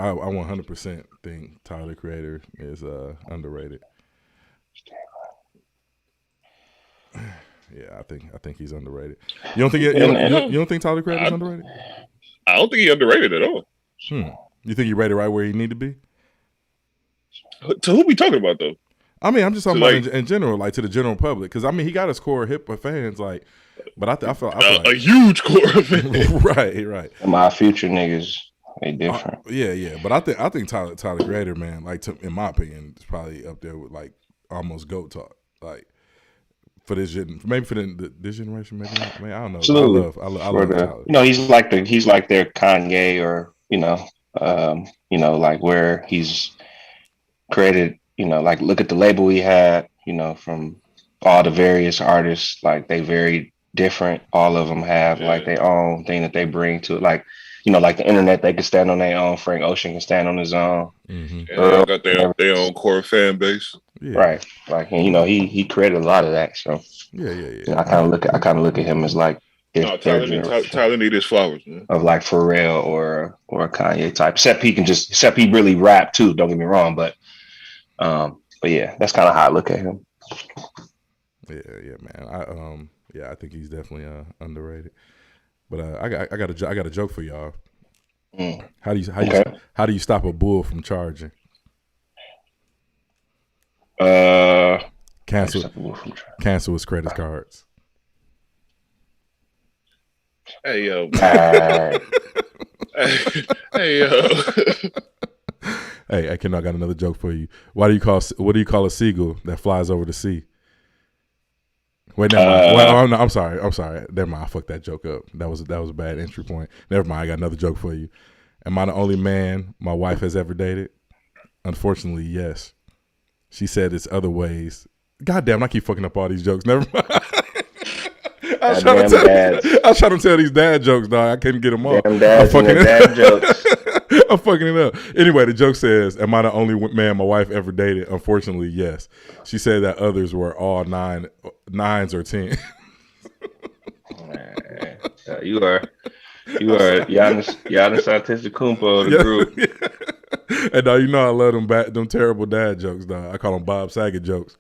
I 100% think Tyler the Creator is underrated. Yeah, I think he's underrated. You don't think you don't think Tyler the Creator is underrated? I don't think he's underrated at all. You think he rated right where he need to be? To who we talking about though? I mean, I'm just talking about in general, like to the general public, because I mean, he got his core hip of fans, like, but I feel like a huge core of fans. right. My future niggas, they different. Yeah, but I think Tyler Creator, man, like in my opinion, is probably up there with like almost GOAT talk, like for this maybe for this generation, maybe not. I mean, I don't know. Absolutely. I love Tyler. You know, he's like their Kanye, or like where he's created. You know, like look at the label he had. You know, from all the various artists, like they very different. All of them have like their own thing that they bring to it. Like, you know, like the internet, they can stand on their own. Frank Ocean can stand on his own. Mm-hmm. And they got their own core fan base. Yeah. Right. Like, and, you know, he created a lot of that. So yeah. You know, I kind of look at him as like Tyler need his flowers, man. Of like Pharrell or a Kanye type. Except he really rap too. Don't get me wrong, but yeah, that's kind of how I look at him. Yeah, man. I think he's definitely underrated. But I got a joke for y'all. How do you stop a bull from charging? Cancel his credit cards. Hey yo. Hey yo. Hey, I got another joke for you. What do you call a seagull that flies over the sea? Wait, never mind. Well, no, I'm sorry. Never mind. I fucked that joke up. That was a bad entry point. Never mind. I got another joke for you. Am I the only man my wife has ever dated? Unfortunately, yes. She said it's other ways. God damn, I keep fucking up all these jokes. Never mind. I was trying to tell these dad jokes, dog. I couldn't get them off. I'm fucking dad jokes. I'm fucking it up. Anyway, the joke says, am I the only man my wife ever dated? Unfortunately, yes. She said that others were all nines or 10. You are Giannis Antetokounmpo of the group. Yeah. And you know I love them terrible dad jokes, dog. I call them Bob Saget jokes.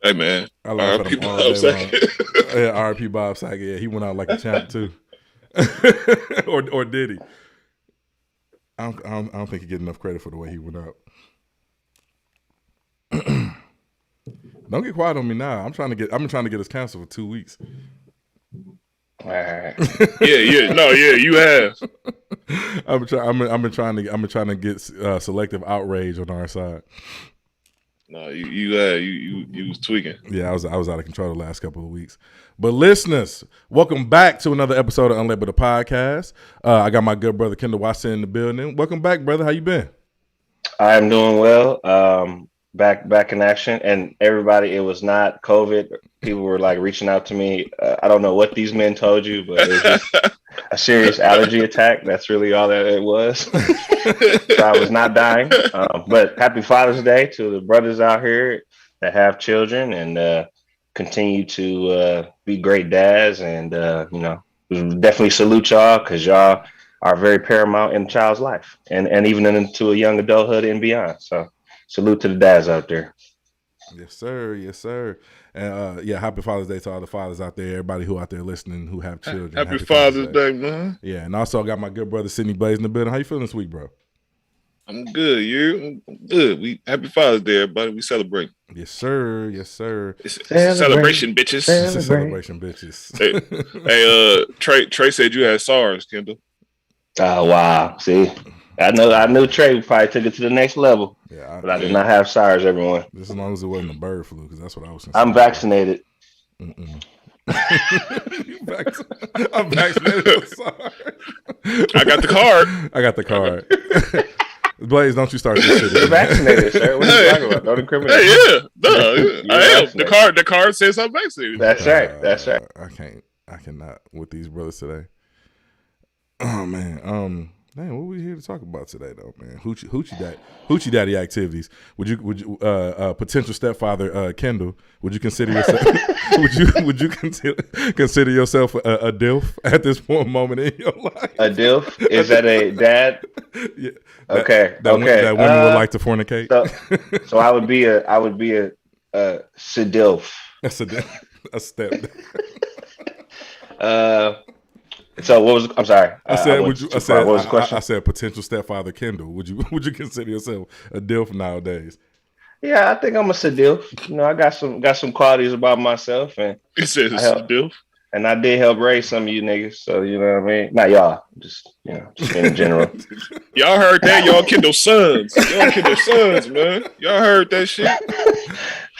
Hey man, I love R.I.P. Bob Saget. Yeah, R.I.P. Bob Saget. Yeah, he went out like a champ too. or did he? I don't think he get enough credit for the way he went out. Don't get quiet on me now. I've been trying to get us canceled for 2 weeks. All right. Yeah, you have. I've been trying to get selective outrage on our side. No, you was tweaking. Yeah, I was out of control the last couple of weeks. But listeners, welcome back to another episode of Unlabeled the Podcast. I got my good brother Kendall Watson in the building. Welcome back, brother. How you been? I'm doing well. Back in action, and everybody, it was not COVID. People were like reaching out to me. I don't know what these men told you, but it was just a serious allergy attack. That's really all that it was. So I was not dying. But happy Father's Day to the brothers out here that have children and continue to be great dads. And definitely salute y'all, because y'all are very paramount in a child's life, and even into a young adulthood and beyond. So salute to the dads out there. Yes, sir. And happy Father's Day to all the fathers out there, everybody who out there listening who have children. Happy Father's Day, man. Yeah, and also I got my good brother Sidney Blaze in the building. How you feeling this week, bro? I'm good. I'm good. Happy Father's Day, everybody. We celebrate. Yes, sir. It's a celebration, bitches. It's a celebration, bitches. Hey, Trey said you had SARS, Kendall. Oh wow! See, I knew Trey probably took it to the next level. Yeah, but I did not have SARS, everyone. Just as long as it wasn't a bird flu, because that's what I was. I'm vaccinated. I'm vaccinated with SARS. I got the card. Blaze, don't you start this shit. You're vaccinated, sir. What are you talking about? Don't incriminate. Hey, yeah. No, I am. The card says I'm vaccinated. That's right. I cannot with these brothers today. Oh man. Man, what we here to talk about today, though, man? Hoochie Daddy activities. Would you potential stepfather Kendall? Would you consider yourself? would you consider yourself a DILF at this moment in your life? A DILF? Is that a dad? Yeah. Okay. That women would like to fornicate. So I would be a sedilf. That's a step. So what was? I'm sorry. I said, what was the question? I said potential stepfather Kendall. Would you consider yourself a DILF nowadays? Yeah, I think I'm a sedilf. You know, I got some qualities about myself, and It says a sedilf. And I did help raise some of you niggas. So you know what I mean? Not y'all, just in general. Y'all heard that? Y'all Kendall sons. Y'all Kendall sons, man. Y'all heard that shit?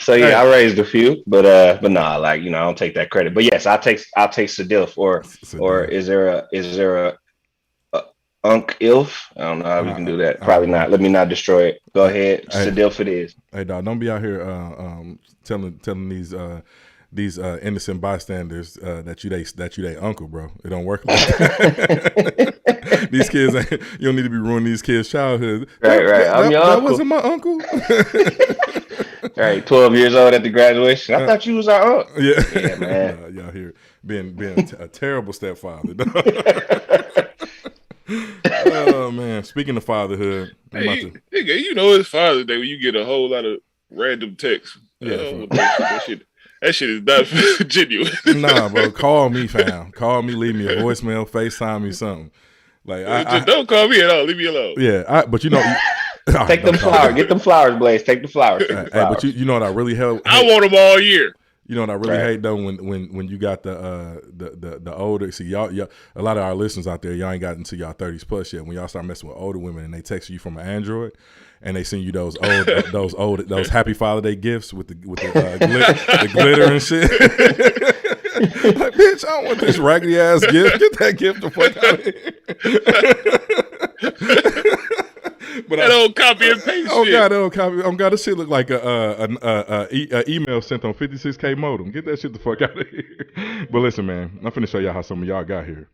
So yeah, I raised a few, but nah, like I don't take that credit. But yes, I'll take sedilf or is there a unk ilf? I don't know how we can do that. Probably not. Let me not destroy it. Go ahead, sedilf it is. Hey dog, don't be out here telling these innocent bystanders that you they uncle, bro. It don't work like that. These kids, you don't need to be ruining these kids' childhood. Right. I'm your uncle. That wasn't my uncle. Right, 12 years old at the graduation. I thought you was our uncle. Yeah, man. Y'all here being a terrible stepfather. Oh man. Speaking of fatherhood, hey, it's Father's Day when you get a whole lot of random texts. Yeah, that shit is not genuine. Nah, bro. Call me, fam. Call me. Leave me a voicemail. FaceTime me something. Like don't call me at all. Leave me alone. Yeah, but take them flowers. Get them flowers, Blaze. Take the flowers. Hey, but you know what I really help. I want them all year. You know what I really hate though when you got the older. See y'all, a lot of our listeners out there, y'all ain't got into y'all 30s plus yet. When y'all start messing with older women and they text you from an Android. And they send you those Happy Father's Day gifts with the glitter and shit. Like, bitch, I don't want this raggedy ass gift. Get that gift the fuck out of here. But that old copy and paste. Oh shit. God, that old copy. Oh God, this shit look like a email sent on 56K modem. Get that shit the fuck out of here. But listen, man, I'm finna show y'all how some of y'all got here.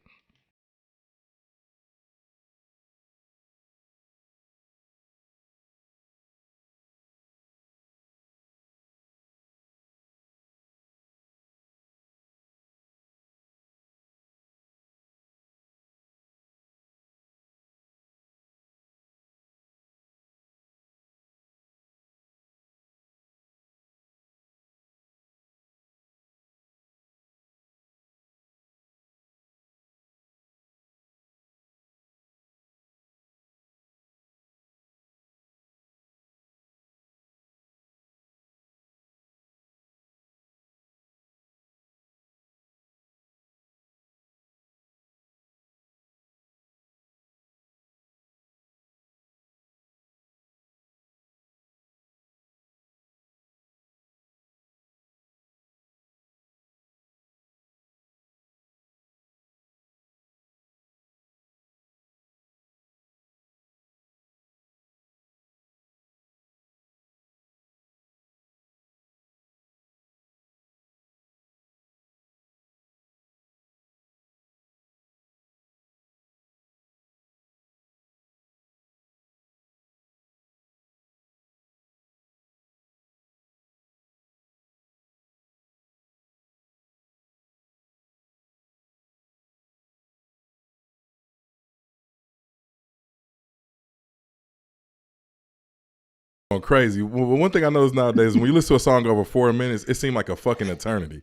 Crazy. Well, one thing I notice nowadays, when you listen to a song over 4 minutes, it seems like a fucking eternity.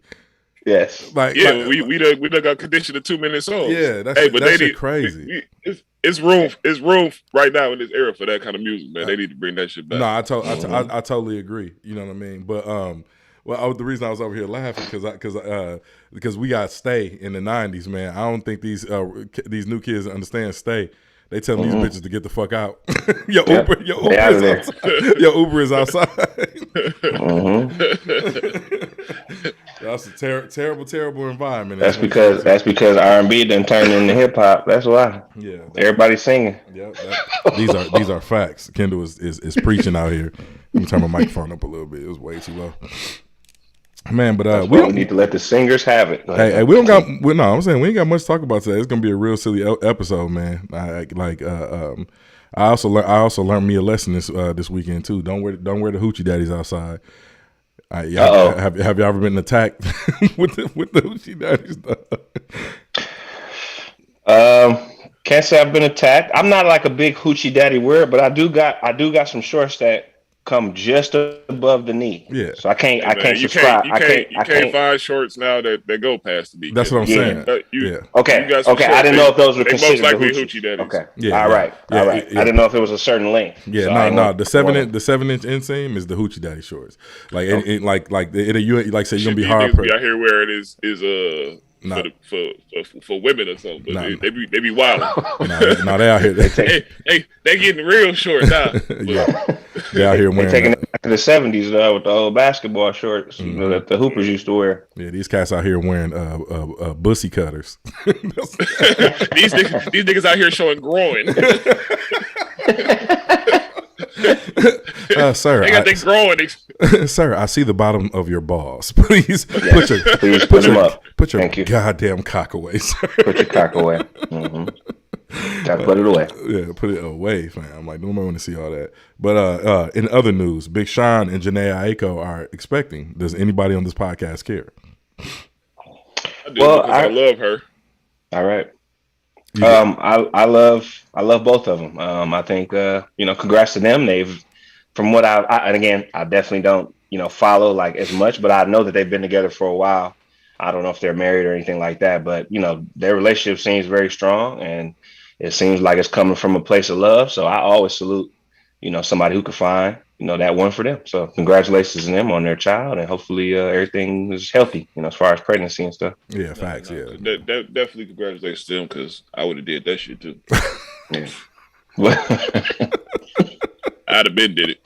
Yes. We done got conditioned to 2 minute songs. Yeah, that's crazy. It's room right now in this era for that kind of music, man. They need to bring that shit back. No, I totally agree. You know what I mean? But the reason I was over here laughing because we got Stay in the 90s, man. I don't think these new kids understand Stay. They telling these bitches to get the fuck out. Your Uber is outside. That's a terrible environment. That's because R&B done turned into hip hop. That's why. Yeah, everybody's singing. Yeah, these are facts. Kendall is preaching out here. Let me turn my microphone up a little bit. It was way too low. Man, but we don't need to let the singers have it. Hey, we don't got. No, I'm saying we ain't got much to talk about today. It's gonna be a real silly episode, man. I also learned me a lesson this weekend too. Don't wear the Hoochie Daddies outside. Have you ever been attacked with the Hoochie Daddies? Can't say I've been attacked. I'm not like a big Hoochie Daddy wearer, but I do got some shorts that come just above the knee. Yeah. So I can't subscribe. You can't find shorts now that go past the knee. That's what I'm saying. Okay. I didn't know if those were considered most likely Hoochie Daddies. Okay. Yeah. All right. I didn't know if it was a certain length. Yeah. So no. The 7-inch inseam is the Hoochie Daddy shorts. Like you're gonna be hard. I hear where it is for women or something. But they be wild. No, they out here. They getting real short now. Yeah, they out here wearing. They taking it back to the 70s with the old basketball shorts that the Hoopers used to wear. Yeah, these cats out here wearing bussy cutters. these niggas out here showing groin. Sir, they got their growing. Sir, I see the bottom of your balls. Please put them up. Put your goddamn cock away, sir. Put your cock away. Gotta put it away. Yeah, put it away, fam. I'm like, nobody want to see all that. But in other news, Big Sean and Janae Aiko are expecting. Does anybody on this podcast care? I do because I love her. All right. I love both of them. I think congrats to them. They've, from what and again, I definitely don't follow like as much, but I know that they've been together for a while. I don't know if they're married or anything like that, but their relationship seems very strong, and it seems like it's coming from a place of love. So I always salute somebody who could find that one for them. So congratulations to them on their child, and hopefully everything is healthy as far as pregnancy and stuff. Yeah, facts. Yeah, definitely congratulations to them, because I would have did that shit too. Yeah. I'd have been did it.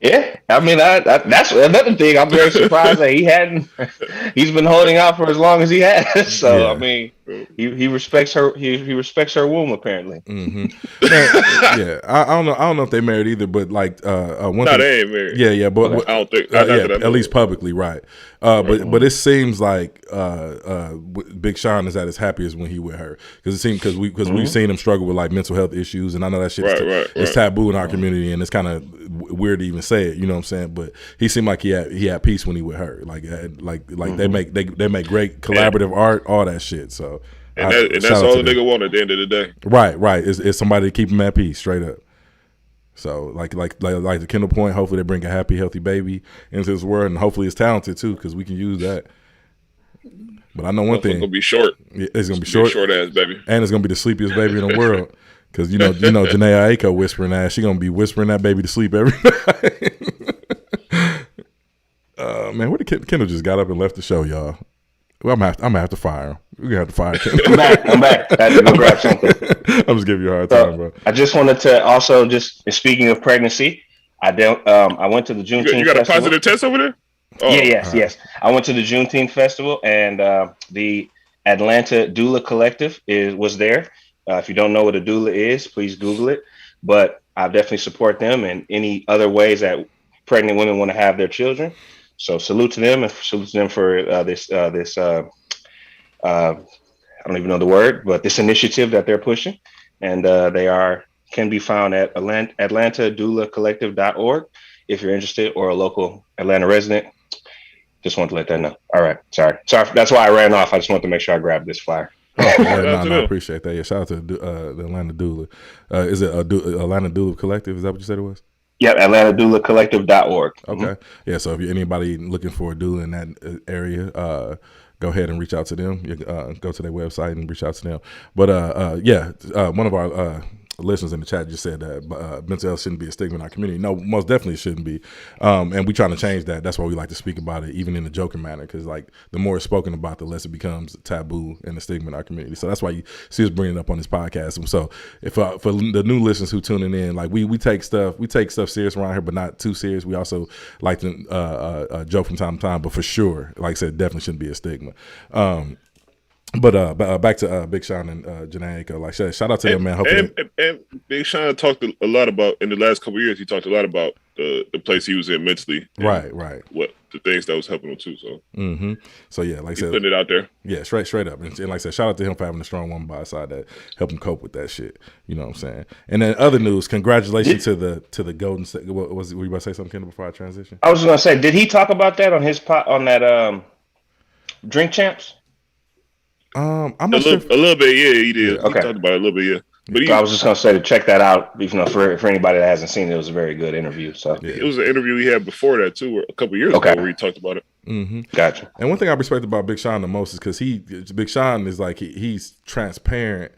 Yeah, I mean that's another thing. I'm very surprised that he's been holding out for as long as he has. So yeah. I mean, he respects her. He respects her womb apparently. Mm-hmm. Yeah, I don't know if they married either, but like one thing, they ain't married. Yeah, but I don't think. at least publicly, right? But it seems like Big Sean is at his happiest when he with her, because we've seen him struggle with like mental health issues, and I know that shit is taboo in our community, and it's kind of weird to even say it. You know what I'm saying? But he seemed like he had peace when he with her. Like they make great collaborative art, all that shit. So that's all the nigga want at the end of the day. Right. Is somebody to keep him at peace, straight up. So like the Kendall point, hopefully they bring a happy, healthy baby into this world, and hopefully it's talented too, because we can use that. But I know one thing: it's gonna be short. It's gonna be short ass baby, and it's gonna be the sleepiest baby in the world. Because Janae Aiko whispering that she gonna be whispering that baby to sleep every night. Man, where did Kendall just got up and left the show, y'all? Well, I'm gonna have to fire him. We're gonna have to fire Kendall. I'm back. I had to go grab something. I'm just giving you a hard time, bro. I just wanted to also, just speaking of pregnancy, I went to the Juneteenth. You got a festival. positive test over there? Oh. Yes. I went to the Juneteenth festival, and the Atlanta Doula Collective was there. If you don't know what a doula is, please Google it. But I definitely support them in any other ways that pregnant women want to have their children. So salute to them, and salute to them for this. I don't even know the word, but this initiative that they're pushing, and they can be found at AtlantaDoulaCollective.org if you're interested, or a local Atlanta resident. Just wanted to let that know. All right, sorry. That's why I ran off. I just wanted to make sure I grabbed this flyer. I appreciate that. Yeah, shout out to the Atlanta Doula. Is it Atlanta Doula Collective? Is that what you said it was? Yep, AtlantaDoulaCollective.org. Okay. Mm-hmm. Yeah, so if you're anybody looking for a doula in that area, go ahead and reach out to them. Go to their website and reach out to them. But one of our listeners in the chat just said that mental health shouldn't be a stigma in our community. No, most definitely it shouldn't be. And we're trying to change that. That's why we like to speak about it, even in a joking manner, because like the more it's spoken about, the less it becomes taboo and a stigma in our community. So that's why you see us bringing it up on this podcast. And so if for the new listeners who tuning in, like we take stuff serious around here, but not too serious. We also like to joke from time to time, but for sure, like I said, definitely shouldn't be a stigma. But back to Big Sean and Janae Aiko. Like, shout out to them, man. Hopefully and Big Sean talked a lot about in the last couple of years. He talked a lot about the place he was in mentally. Right. What the things that was helping him too. So, so yeah, like I said, putting it out there. Yeah, straight up, and like I said, shout out to him for having a strong woman by his side that helped him cope with that shit. You know what I'm saying? And then other news, congratulations to the Golden State. Were you about to say something, Kendall, before I transition? I was gonna say, did he talk about that on his on that Drink Champs? I'm not sure. A little bit, yeah, he did. Yeah, okay. He talked about it a little bit, yeah. But I was just gonna say to check that out. For anybody that hasn't seen it, it was a very good interview. So it was an interview he had before that too, a couple of years ago, where he talked about it. Gotcha. And one thing I respect about Big Sean the most is because Big Sean is like he's transparent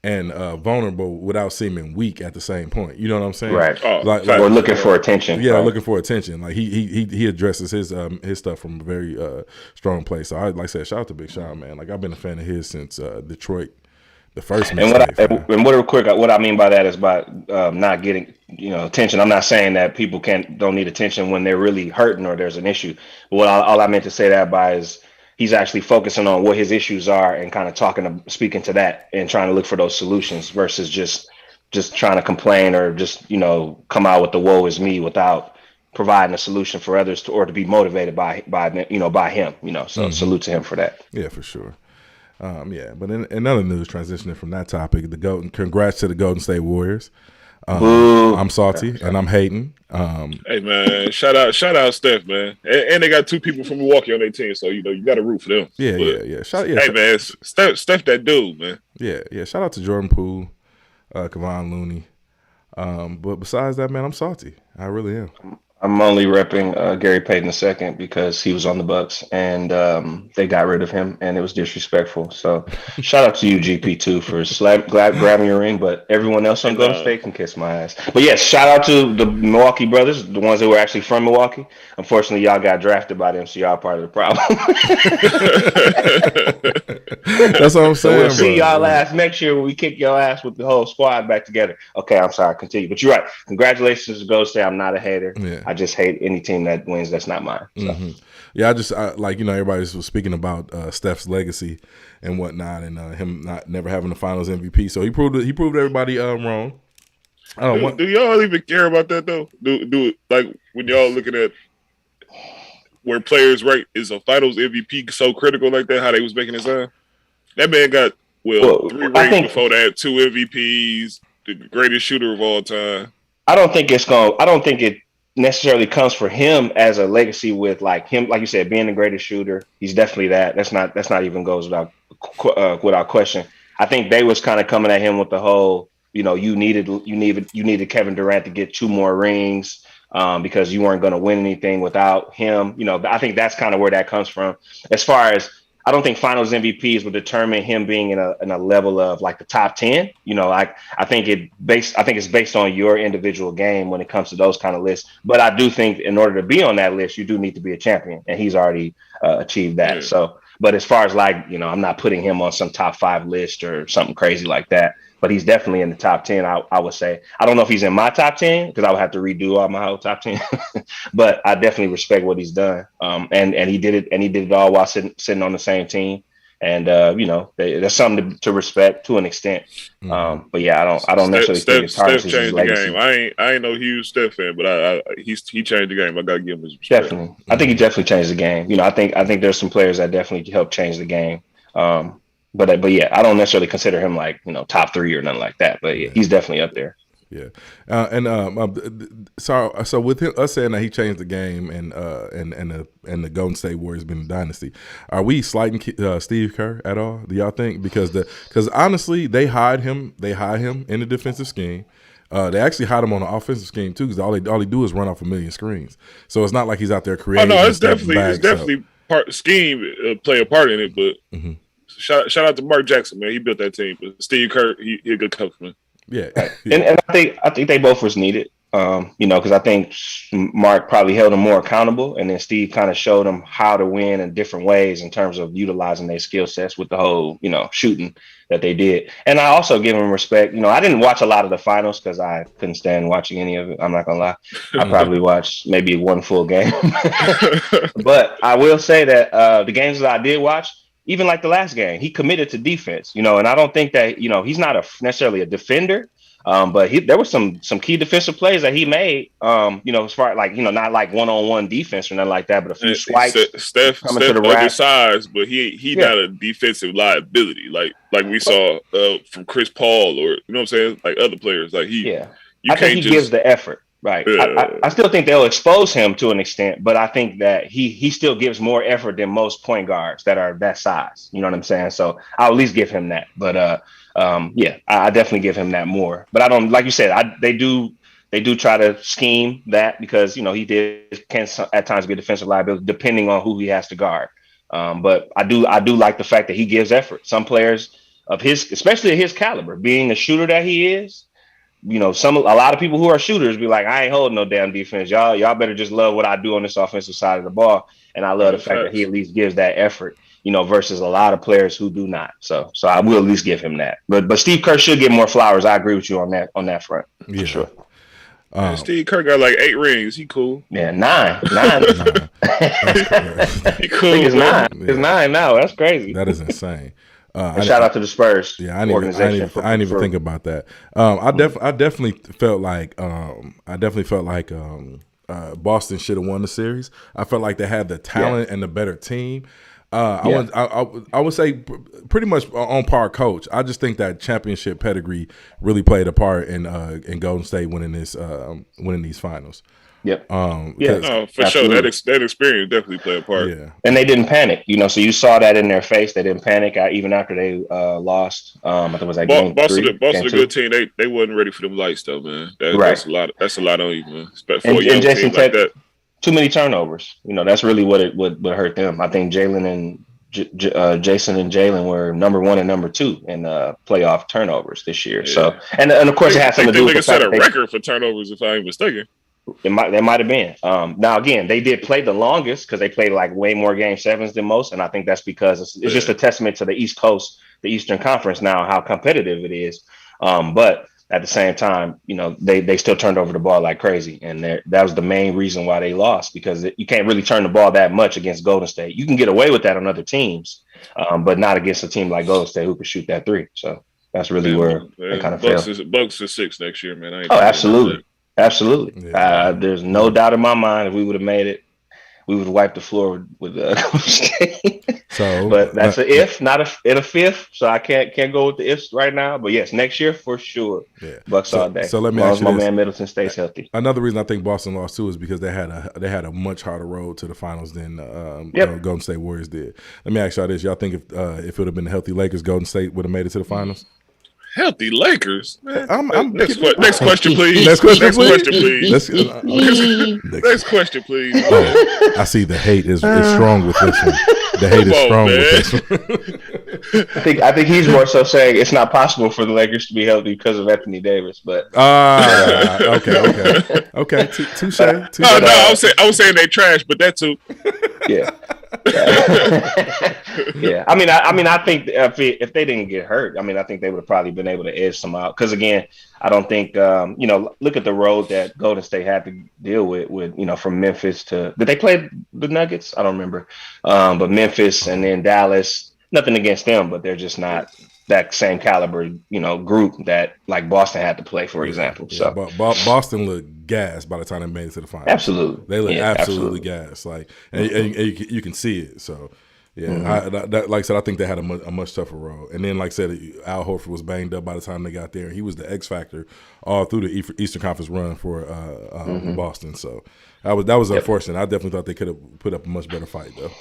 and vulnerable without seeming weak at the same point. You know what I'm saying? Right. Or looking for attention. Yeah, right? Looking for attention. Like he addresses his stuff from a very strong place. So like I said, shout out to Big Sean, man. Like I've been a fan of his since Detroit, the first mixtape. And what I mean by that is by not getting attention. I'm not saying that people don't need attention when they're really hurting or there's an issue. But all I meant to say that by is he's actually focusing on what his issues are and kind of speaking to that and trying to look for those solutions versus just trying to complain or just, come out with the woe is me without providing a solution for others to be motivated by him, so salute to him for that. Yeah, for sure. But in other news, transitioning from that topic, congrats to the Golden State Warriors. I'm salty and I'm hating. Hey man, shout out Steph, man, and they got two people from Milwaukee on their team, so you got to root for them. Yeah. Man, Steph, that dude, man. Yeah. Shout out to Jordan Poole, Kevon Looney. But besides that, man, I'm salty. I really am. I'm only repping Gary Payton II because he was on the Bucks and they got rid of him and it was disrespectful. So shout out to you, GP2, for grabbing your ring, but everyone else on Golden State can kiss my ass. But yes, shout out to the Milwaukee brothers, the ones that were actually from Milwaukee. Unfortunately, y'all got drafted by them, so y'all part of the problem. That's what I'm saying. So we'll see y'all ass next year when we kick your ass with the whole squad back together. Okay, I'm sorry, continue. But you're right. Congratulations to Golden State. I'm not a hater. Yeah. I just hate any team that wins that's not mine. So. Yeah, everybody was speaking about Steph's legacy and whatnot, and him never having the Finals MVP. So he proved everybody wrong. Do y'all even care about that though? Do like when y'all looking at where players rate is a Finals MVP so critical like that? How they was making it sound? That man got 3 rings before that, 2 MVPs, the greatest shooter of all time. I don't think it necessarily comes for him as a legacy with like him, like you said, being the greatest shooter. He's definitely that. That's not even goes without question. I think they was kind of coming at him with the whole, you needed Kevin Durant to get 2 more rings because you weren't going to win anything without him. I think that's kind of where that comes from. As far as I don't think Finals MVPs would determine him being in a level of like the top 10. I think it's based on your individual game when it comes to those kind of lists. But I do think in order to be on that list, you do need to be a champion, and he's already achieved that. Yeah. So, but as far as I'm not putting him on some top 5 list or something crazy like that. But he's definitely in the top 10. I would say. I don't know if he's in my top 10 because I would have to redo all my whole top 10. But I definitely respect what he's done. And he did it. And he did it all while sitting on the same team. And there's something to respect to an extent. But yeah, I don't necessarily think it's Steph changed the game. I ain't no huge Steph fan, but he changed the game. I gotta give him his respect. Definitely, I think he definitely changed the game. I think there's some players that definitely helped change the game. But yeah, I don't necessarily consider him like top 3 or nothing like that. But yeah, he's definitely up there. Yeah, so with us saying that he changed the game and the Golden State Warriors been a dynasty, are we slighting Steve Kerr at all? Do y'all think because honestly they hide him in the defensive scheme. They actually hide him on the offensive scheme too because all they do is run off a million screens. So it's not like he's out there creating. Oh no, it's definitely part scheme play a part in it, but. Mm-hmm. Shout out to Mark Jackson, man. He built that team. But Steve Kerr, he a good coach, man. Yeah. And I think they both was needed. Because I think Mark probably held him more accountable, and then Steve kind of showed him how to win in different ways in terms of utilizing their skill sets with the whole, shooting that they did. And I also give him respect. I didn't watch a lot of the finals because I couldn't stand watching any of it. I'm not gonna lie. I probably watched maybe one full game, but I will say that the games that I did watch, even like the last game, he committed to defense, you know, and I don't think that, you know, he's not necessarily a defender. But there were some key defensive plays that he made. You know, as far like, you know, not like one-on-one defense or nothing like that, but a few swipes. Steph to the undersized, but he not a defensive liability like we saw from Chris Paul or, you know what I'm saying, like other players. Like I think he gives the effort. Right. I still think they'll expose him to an extent, but I think that he still gives more effort than most point guards that are that size. You know what I'm saying? So I'll at least give him that. But I definitely give him that more. But I don't, like you said, they do try to scheme that because, you know, he can at times be a defensive liability depending on who he has to guard. But I do like the fact that he gives effort. Some players of his, especially at his caliber, being the shooter that he is, you know, a lot of people who are shooters be like, I ain't holding no damn defense. Y'all better just love what I do on this offensive side of the ball. And I love the fact that he at least gives that effort, you know, versus a lot of players who do not. So I will at least give him that. But Steve Kerr should get more flowers. I agree with you on that front. Yeah. For sure. Steve Kerr got like 8 rings. He cool. Yeah, 9. He cool. I think it's 9. It's 9 now. That's crazy. That is insane. Shout out to the Spurs. Yeah, I didn't even think about that. I definitely felt like Boston should have won the series. I felt like they had the talent and the better team. I would say pretty much on par coach. I just think that championship pedigree really played a part in Golden State winning these finals. Yep. For sure. That experience definitely played a part. Yeah. And they didn't panic, you know. So you saw that in their face. They didn't panic even after they lost. I think it was like game Boston, 3. Boston, a good team. They wasn't ready for them lights though, man. That's a lot. That's a lot on you, man. And Jason like that. Too many turnovers. You know, that's really what hurt them. I think Jason and Jalen were number 1 and number 2 in playoff turnovers this year. Yeah. So and of course it has something to do with the fact set a record for turnovers, if I ain't mistaken. They might have been. Now again, they did play the longest because they played like way more game 7s than most, and I think that's because it's just a testament to the East Coast, the Eastern Conference now, how competitive it is. But at the same time, you know, they still turned over the ball like crazy, and that was the main reason why they lost, because you can't really turn the ball that much against Golden State. You can get away with that on other teams, but not against a team like Golden State who can shoot that 3. So that's really where they kind of failed. Bucks is 6 next year, man. Absolutely. Absolutely. Yeah. There's no doubt in my mind if we would have made it, we would have wiped the floor with Golden State. So, but that's an if, not a fifth. So I can't go with the ifs right now. But yes, next year for sure. Yeah. Bucks all day. So let me ask you my this. man Middleton stays healthy. Another reason I think Boston lost too is because they had a much harder road to the finals than Golden State Warriors did. Let me ask y'all this: y'all think if it would have been the healthy Lakers, Golden State would have made it to the finals? Healthy Lakers, man. Next question, please. Next question, please. Next question, please. Oh, I see the hate is strong with this one. The hate is strong with this one. I think he's more so saying it's not possible for the Lakers to be healthy because of Anthony Davis. But okay, touche. No, I was saying they trash, but that too. Yeah. Yeah. I mean, I think if they didn't get hurt, I mean, I think they would have probably been able to edge some out. Because again, I don't think look at the road that Golden State had to deal with, you know, from Memphis to, did they play the Nuggets? I don't remember. But Memphis and then Dallas, nothing against them, but they're just not that same caliber, you know, group that like Boston had to play, for example. Yeah, so but Boston looked gassed by the time they made it to the finals. Absolutely, they look absolutely gassed. Like, and you can see it. So, yeah, like I said, I think they had a much tougher road. And then, like I said, Al Horford was banged up by the time they got there. He was the X factor all through the Eastern Conference run for Boston. So that was unfortunate. I definitely thought they could have put up a much better fight, though.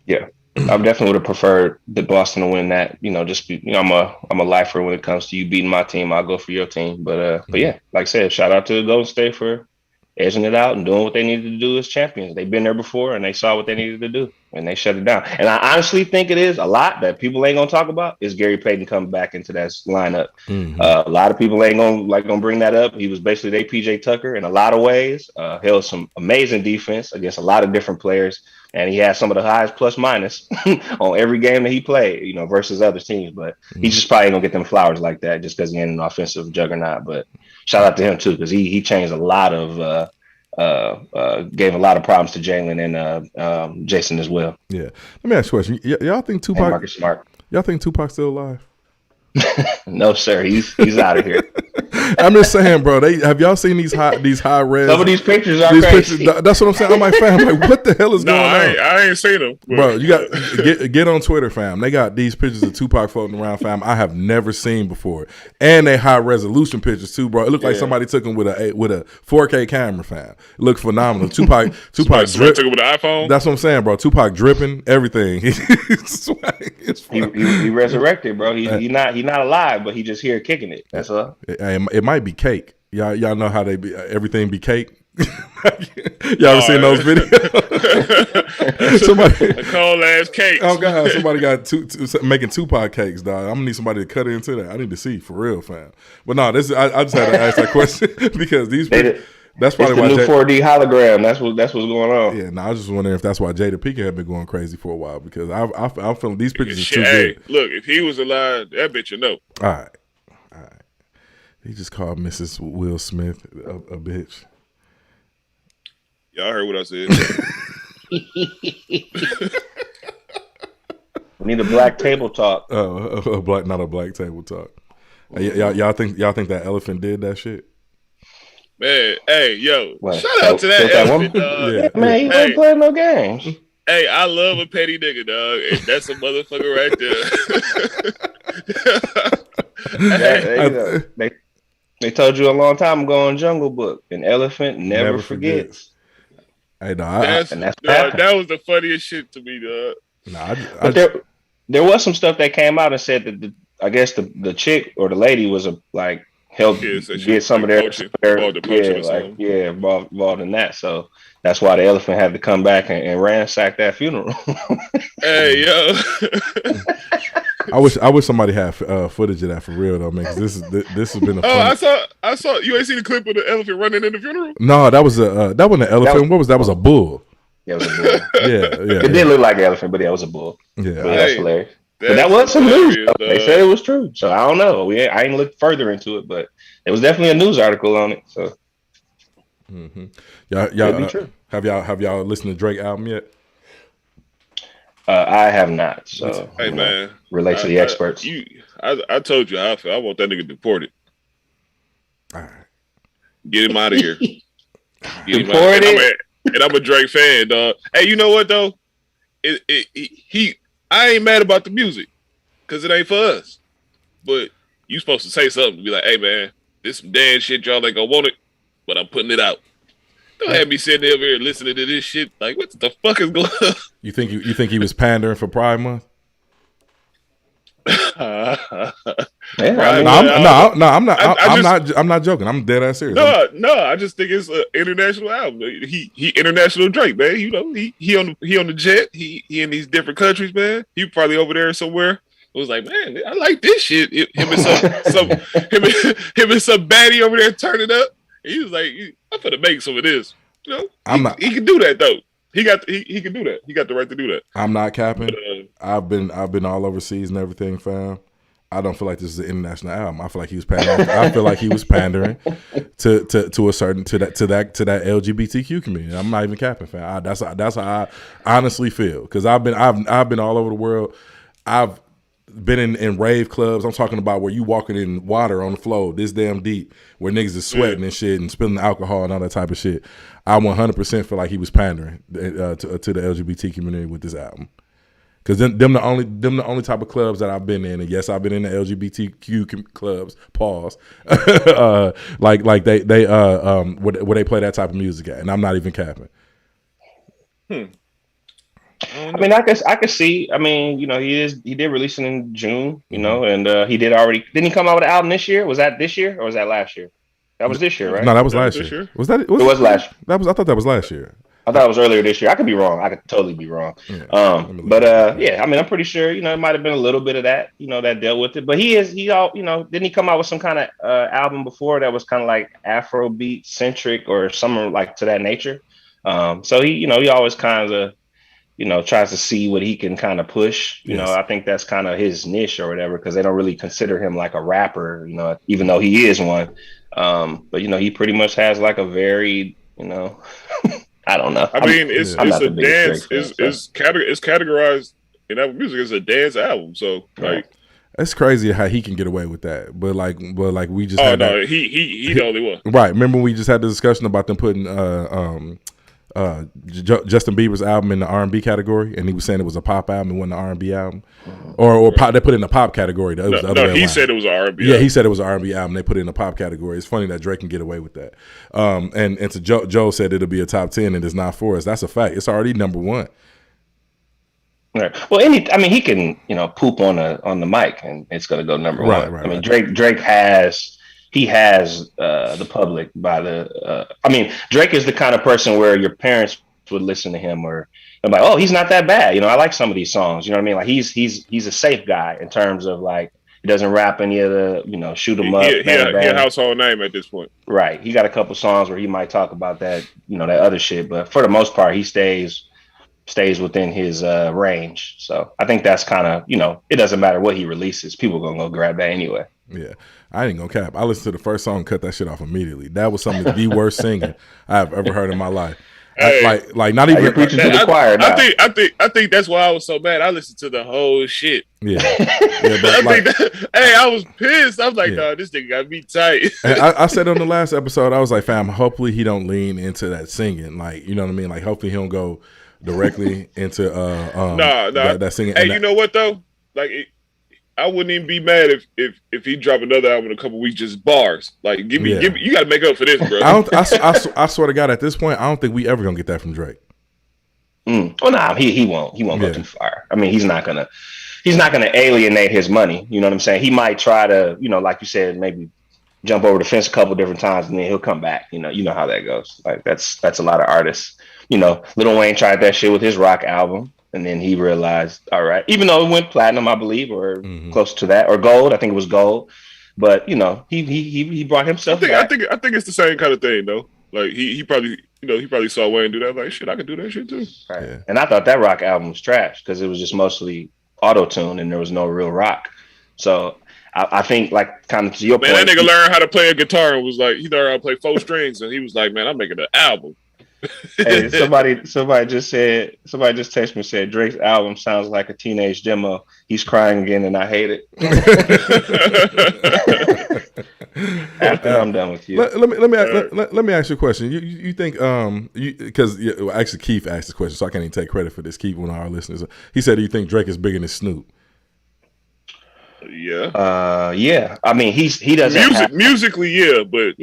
Yeah. I definitely would have preferred the Boston to win that. You know, just I'm a lifer when it comes to you beating my team. I'll go for your team. But yeah, like I said, shout out to Golden State for edging it out and doing what they needed to do as champions. They've been there before and they saw what they needed to do and they shut it down. And I honestly think it is a lot that people ain't gonna talk about is Gary Payton coming back into that lineup. Mm-hmm. A lot of people ain't gonna bring that up. He was basically their PJ Tucker in a lot of ways. Held some amazing defense against a lot of different players. And he had some of the highest plus minus on every game that he played, you know, versus other teams. But he just probably ain't gonna get them flowers like that just because he ain't an offensive juggernaut. But shout out to him too, because he changed a lot of gave a lot of problems to Jalen and Jason as well. Yeah. Let me ask you a question. Y'all think Tupac? And Marcus Smart. Y'all think Tupac's still alive? No, sir. He's out of here. I'm just saying, bro. Have y'all seen these high res? Some of these pictures are crazy. That's what I'm saying. I'm like, fam, like, what the hell is going on? I ain't seen them, bro. You got get on Twitter, fam. They got these pictures of Tupac floating around, fam. I have never seen before, and they high resolution pictures too, bro. It looked like somebody took them with a 4K camera, fam. It looked phenomenal. Tupac took it with an iPhone. That's what I'm saying, bro. Tupac dripping, everything. He resurrected, bro. He not alive, but he just here kicking it. That's all. It might be cake. Y'all know how they be. Everything be cake. Y'all ever seen those videos? Somebody a cold ass cake. Oh god, somebody got making Tupac cakes, dog. I'm gonna need somebody to cut into that. I need to see for real, fam. But no, I just had to ask that question because these people. That's probably why the new 4D hologram. That's what's going on. Yeah, I was just wondering if that's why Jada Pinkett had been going crazy for a while because I'm feeling these pictures are too good. Look, if he was alive, that bitch would know. All right. He just called Mrs. Will Smith a bitch. Y'all heard what I said. We need a black table talk. Not a black table talk. Y'all think that elephant did that shit? Man, hey, yo, shout out to that elephant, dog. Yeah, man, he ain't playing no games. Hey, I love a petty nigga, dog. And that's a motherfucker right there. They told you a long time ago in Jungle Book, an elephant never forgets. Hey, that was the funniest shit to me, dog. There was some stuff that came out and said that I guess the chick or the lady was help get some of their involved in that. So that's why the elephant had to come back and ransack that funeral. Hey, yo. I wish somebody had footage of that for real though, man. Cause this has been a. I saw. You ain't seen the clip of the elephant running in the funeral? No, that was that wasn't an elephant. What was that? Was a bull. Yeah, it was a bull. yeah. It did look like an elephant, but it was a bull. Yeah, that's hilarious. But that was some news. They said it was true, so I don't know. I ain't looked further into it, but it was definitely a news article on it. So, have y'all listened to Drake album yet? I have not. So, hey man, relate to the experts. I told you how I feel. I want that nigga deported. All right, get him out of here. Deported. And I'm a Drake fan, dog. Hey, you know what though? I ain't mad about the music because it ain't for us. But you supposed to say something to be like, hey man, this some damn shit y'all ain't gonna want it, but I'm putting it out. Don't have me sitting over here listening to this shit. Like, what the fuck is going on? You think he was pandering for Pride Month? I'm not joking. I'm dead ass serious. No, I just think it's an international album. He international Drake, man. You know, he on the jet. He in these different countries, man. He probably over there somewhere. It was like, man, I like this shit. Him and some baddie over there turning up. And he was like, I'm gonna make some of this. You know, he can do that though. He can do that. He got the right to do that. I'm not capping. I've been all overseas and everything, fam. I don't feel like this is an international album. I feel like he was pandering. I feel like he was pandering to a certain to that LGBTQ community. I'm not even capping, fam. That's how I honestly feel because I've been all over the world. I've been in rave clubs. I'm talking about where you walking in water on the floor this damn deep, where niggas is sweating and shit and spilling alcohol and all that type of shit. I 100% feel like he was pandering to the LGBT community with this album. Because them the only type of clubs that I've been in, and yes, I've been in the LGBTQ clubs. Pause. like they where they play that type of music at, and I'm not even capping. I mean, I could see. I mean, you know, he did release it in June, you know, and he didn't he come out with an album this year? Was that this year or was that last year? That was this year, right? No, that was last year. Was that? It was last year. I thought that was last year. I thought it was earlier this year. I could be wrong. I could totally be wrong. Yeah, yeah. I mean, I'm pretty sure. You know, it might have been a little bit of that. You know, that dealt with it. But didn't he come out with some kind of album before that was kind of like Afrobeat centric or something like to that nature? So he always kind of tries to see what he can kind of push. You know, I think that's kind of his niche or whatever, because they don't really consider him like a rapper, you know, even though he is one. But, you know, he pretty much has like a very You know, I don't know. I mean, it's I'm not a the biggest dance. Drake fan, It's categorized in Apple Music as a dance album. So like, it's crazy how he can get away with that. But like we just had no, that. he the only one. Right. Remember we just had the discussion about them putting Justin Bieber's album in the R&B category, and he was saying it was a pop album and wasn't an R&B album, or pop. They put it in the pop category. He said it was an R&B. Yeah, he said it was an R&B album. They put it in the pop category. It's funny that Drake can get away with that. And to Joe said it'll be a top 10, and it's not for us. That's a fact. It's already number one. Right. Well, he can poop on the mic, and it's going to go number one. Right, I mean, Drake has the public by the. Drake is the kind of person where your parents would listen to him, or they're like, oh, he's not that bad. I like some of these songs. You know what I mean? Like he's a safe guy in terms of like he doesn't rap any of the shoot 'em up. He a household name at this point. Right. He got a couple songs where he might talk about that that other shit, but for the most part, he stays within his range. So I think that's kind of it doesn't matter what he releases, people are gonna go grab that anyway. Yeah, I ain't gonna cap. I listened to the first song and cut that shit off immediately. That was some of the worst singing I've ever heard in my life. Hey, like not even preaching to the choir. I think that's why I was so mad. I listened to the whole shit. Yeah, but I was pissed. I was like, no, this nigga got me tight. And I said on the last episode, I was like, fam, hopefully he don't lean into that singing. Like, you know what I mean? Like, hopefully he don't go directly into that singing. Hey, you know what though? Like, I wouldn't even be mad if he dropped another album in a couple weeks, just bars. Like, give me, you got to make up for this, bro. I swear to God, at this point, I don't think we ever gonna get that from Drake. Oh no, he won't go too far. I mean, he's not gonna alienate his money. You know what I'm saying? He might try to, like you said, maybe jump over the fence a couple different times, and then he'll come back. You know how that goes. Like that's a lot of artists. Lil Wayne tried that shit with his rock album, and then he realized, all right, even though it went platinum, I believe, or close to that, or gold. I think it was gold. But he brought himself back. I think it's the same kind of thing though. Like he probably he probably saw Wayne do that. Like shit, I could do that shit too. Right. Yeah. And I thought that rock album was trash because it was just mostly auto tune and there was no real rock. So I think, like, kind of to your point, that nigga learned how to play a guitar and was like, he learned how to play 4 strings, and he was like, man, I'm making an album. Hey, somebody just texted me and said Drake's album sounds like a teenage demo. He's crying again, and I hate it. After I'm done with you, let me ask you a question. You think because actually Keith asked this question, so I can't even take credit for this. Keith, one of our listeners, he said, "Do you think Drake is bigger than Snoop?" Yeah. Yeah. I mean, he doesn't musically, yeah, but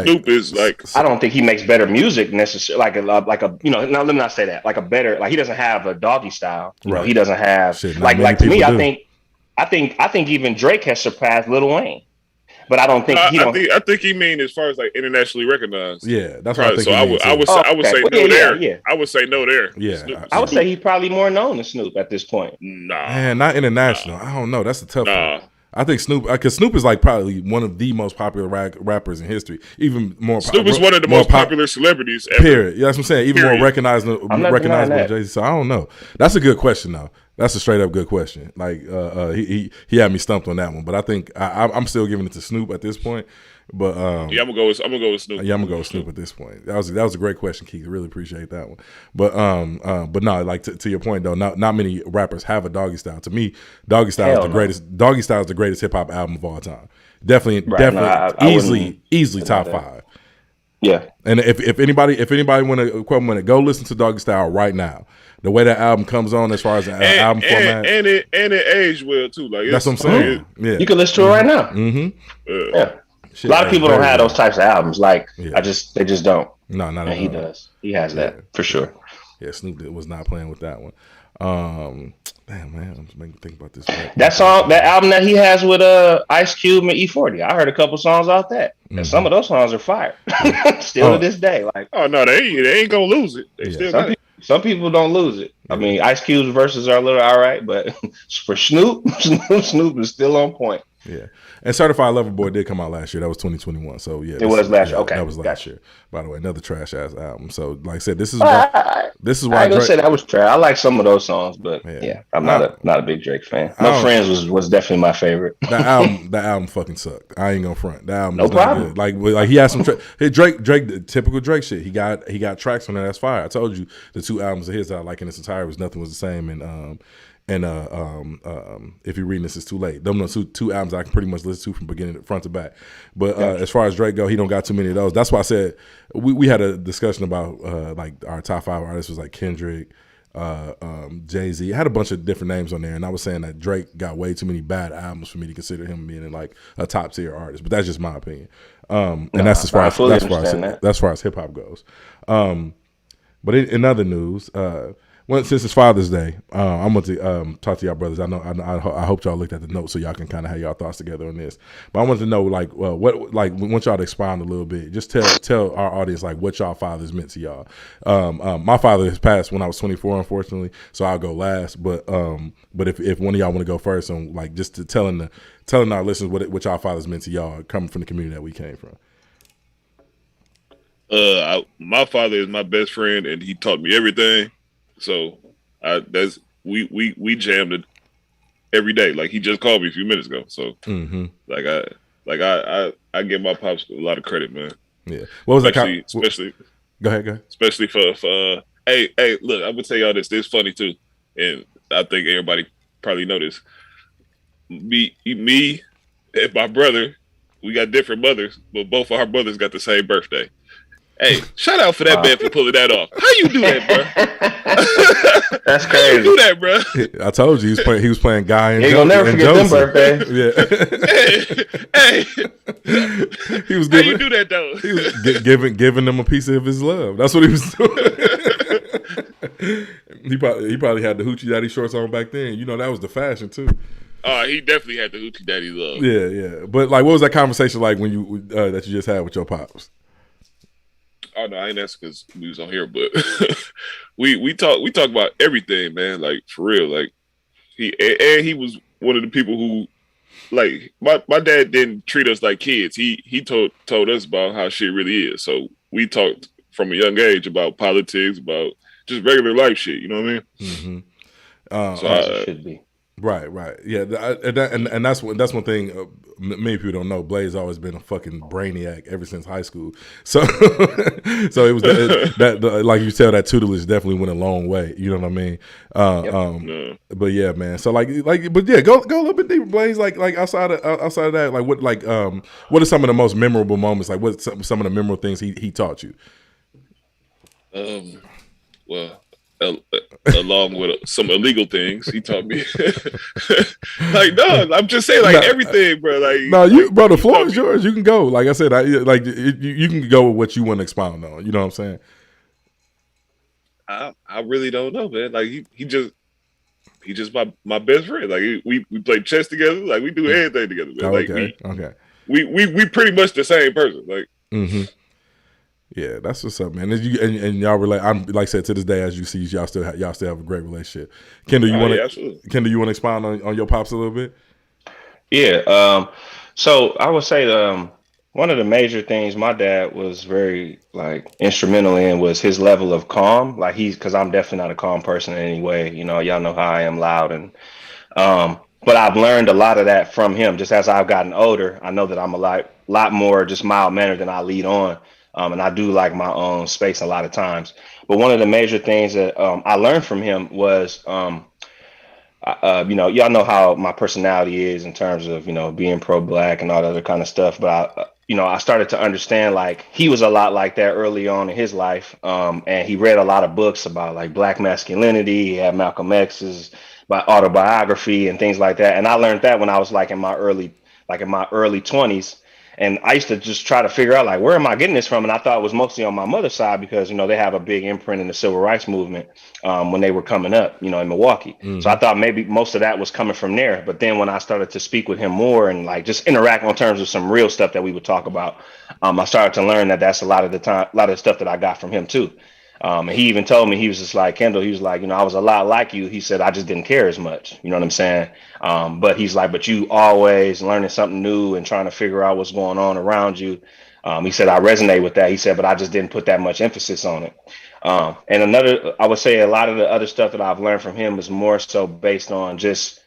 Snoop is like. I don't think he makes better music necessarily. Like a no, let me not say that. Like a better, like he doesn't have a Doggy Style. He doesn't have like to me. I think even Drake has surpassed Lil Wayne. But I don't think I think he mean as far as like internationally recognized. Yeah, that's what I think. So I would say no there. Yeah. I would say no there. Yeah, I would say he's probably more known than Snoop at this point. Nah, man, not international. I don't know. That's a tough one. I think Snoop, because Snoop is like probably one of the most popular rappers in history. Even more. Snoop is one of the most popular celebrities ever. Period. Yeah, that's what I'm saying. Even more recognizable than Jay-Z. So I don't know. That's a good question though. That's a straight up good question. Like he had me stumped on that one, but I think I'm still giving it to Snoop at this point. But I'm gonna go with Snoop. Yeah, I'm gonna go with Snoop at this point. That was a great question, Keith. I really appreciate that one. But no, like to your point though, not many rappers have a Doggy Style. To me, Doggy Style is the greatest. Doggy Style is the greatest hip hop album of all time. Definitely, easily top 5. Yeah. And if anybody want to go listen to Doggy Style right now. The way that album comes on, as far as the album format, and it aged well too. Like that's what I'm saying. Yeah, you can listen to it right now. Mm-hmm. Yeah, a lot of people don't have those types of albums. Like they just don't. No, not at all. He does. He has that for sure. Yeah, Snoop was not playing with that one. Damn man, I'm just making me think about this. That album that he has with Ice Cube and E40. I heard a couple songs off that, and some of those songs are fire. Still to this day, like no, they ain't gonna lose it. They still got it. Some people don't lose it. I mean, Ice Cube's verses are a little all right, but for Snoop is still on point. Yeah, and Certified Lover Boy did come out last year. That was 2021. So yeah, It was last year. Okay, that was last gotcha. year. By the way, another trash ass album. So like I said, this is I, why I, I Drake. ain't gonna say that was trash. I like some of those songs, but Yeah, yeah, I'm not a big Drake fan. I No don't, Friends was definitely my favorite. that album fucking sucked. I ain't gonna front. That album No was not problem. good. Like he had some Drake typical Drake shit. He got tracks on there that's fire. I told you the 2 albums of his that I like in its entirety was Nothing Was the Same and if you're reading this, it's too late. Them are two albums I can pretty much listen to from beginning front to back. But as far as Drake go, he don't got too many of those. That's why I said we had a discussion about like our top 5 artists was like Kendrick, Jay-Z. It had a bunch of different names on there, and I was saying that Drake got way too many bad albums for me to consider him being like a top tier artist. But that's just my opinion. And that's as far as hip hop goes. But in other news, since it's Father's Day, I'm going to talk to y'all brothers. I hope y'all looked at the notes so y'all can kind of have y'all thoughts together on this. But I want to know we want y'all to expound a little bit. Just tell our audience like what y'all fathers meant to y'all. My father has passed when I was 24, unfortunately, so I'll go last. But if one of y'all want to go first, and like just to telling our listeners what y'all fathers meant to y'all, coming from the community that we came from. My father is my best friend, and he taught me everything. So we jammed it every day. Like he just called me a few minutes ago. So I give my pops a lot of credit, man. Yeah. What was especially Go ahead. Especially for hey, look, I'm gonna tell y'all this. This is funny too, and I think everybody probably know this. Me and my brother, we got different mothers, but both of our brothers got the same birthday. Hey, shout out for that man for pulling that off. How you do that, bro? That's crazy. How you do that, bro? I told you he was playing Guy and You're gonna never forget them birthday. Yeah. hey. He was how you do that though? He was giving them a piece of his love. That's what he was doing. He probably had the Hoochie Daddy shorts on back then. You know that was the fashion too. He definitely had the Hoochie Daddy love. Yeah. But like, what was that conversation like when you that you just had with your pops? Oh no, I ain't asking because we was on here, but we talk about everything, man. Like for real, like he was one of the people who, like my dad didn't treat us like kids. He told us about how shit really is. So we talked from a young age about politics, about just regular life shit. You know what I mean? Mm-hmm. So it should be. Right, yeah, and that's one thing many people don't know. Blaze always been a fucking brainiac ever since high school. So, so it was that like you said, that tutelage definitely went a long way. You know what I mean? But yeah, man. So but yeah, go a little bit deeper, Blaze. Like outside of that, like what are some of the most memorable moments? Like what some of the memorable things he taught you? Well. Along with some illegal things, he taught me. Like no, I'm just saying, like everything, bro. Like no, bro, the floor is yours. You can go. Like I said, you can go with what you want to expound on. You know what I'm saying? I really don't know, man. Like he just my best friend. Like we play chess together. Like we do everything together. Man. Okay. We pretty much the same person. Like. Mm-hmm. Yeah, that's what's up, man. And y'all relate. I'm like I said, to this day, as you see, y'all still have a great relationship. Kendall, you want to expound on your pops a little bit? Yeah. So I would say one of the major things my dad was very instrumental in was his level of calm. Like because I'm definitely not a calm person in any way. You know, y'all know how I am, loud and but I've learned a lot of that from him. Just as I've gotten older, I know that I'm a lot more just mild mannered than I lead on. And I do like my own space a lot of times. But one of the major things that I learned from him was, y'all know how my personality is in terms of, being pro-Black and all that other kind of stuff. But, I started to understand he was a lot like that early on in his life. And he read a lot of books about Black masculinity. He had Malcolm X's autobiography and things like that. And I learned that when I was in my early 20s. And I used to just try to figure out where am I getting this from? And I thought it was mostly on my mother's side because, they have a big imprint in the civil rights movement when they were coming up, in Milwaukee. Mm-hmm. So I thought maybe most of that was coming from there. But then when I started to speak with him more and just interact on terms of some real stuff that we would talk about, I started to learn that that's a lot of the stuff that I got from him too. And he even told me, he was just like, Kendall, he was like, I was a lot like you. He said, I just didn't care as much. You know what I'm saying? But he's like, but you always learning something new and trying to figure out what's going on around you. He said, I resonate with that. He said, but I just didn't put that much emphasis on it. And I would say a lot of the other stuff that I've learned from him is more so based on just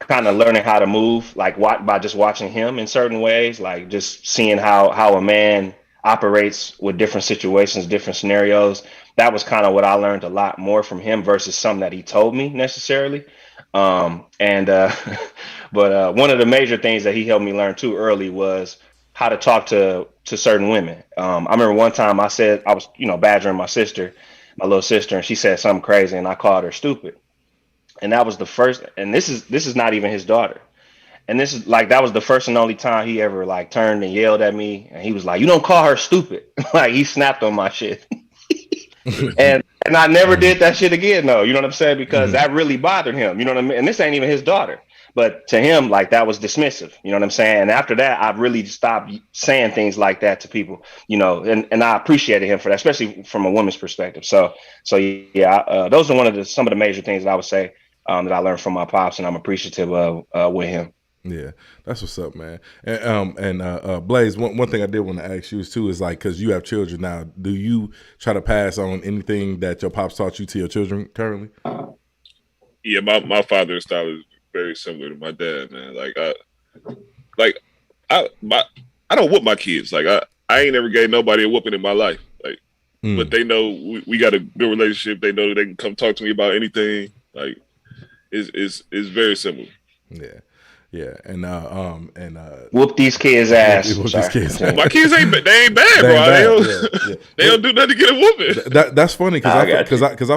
kind of learning how to move, like by just watching him in certain ways, like just seeing how a man operates with different situations, different scenarios. That was kind of what I learned a lot more from him versus something that he told me necessarily. And but one of the major things that he helped me learn too early was how to talk to certain women. I remember one time I said I was, badgering my little sister, and she said something crazy, and I called her stupid. And that was the first, and this is not even his daughter. And this is like, that was the first and only time he ever like turned and yelled at me. And he was like, you don't call her stupid. Like he snapped on my shit. and I never did that shit again, though. You know what I'm saying? Because that really bothered him. You know what I mean? And this ain't even his daughter. But to him, like, that was dismissive. You know what I'm saying? And after that, I really stopped saying things like that to people, and I appreciated him for that, especially from a woman's perspective. So yeah, those are some of the major things that I would say that I learned from my pops, and I'm appreciative of with him. Yeah, that's what's up, man. And Blaze, one thing I did want to ask you is too is like, because you have children now, do you try to pass on anything that your pops taught you to your children currently? Yeah, my father's style is very similar to my dad, man. I don't whoop my kids. Like I ain't never gave nobody a whooping in my life. Like, but they know we got a good relationship. They know they can come talk to me about anything. Like, it's very simple. Yeah. Yeah, and whoop these kids' ass. These kids ass. My kids ain't bad, bro. They don't do nothing to get a whooping. That's funny because I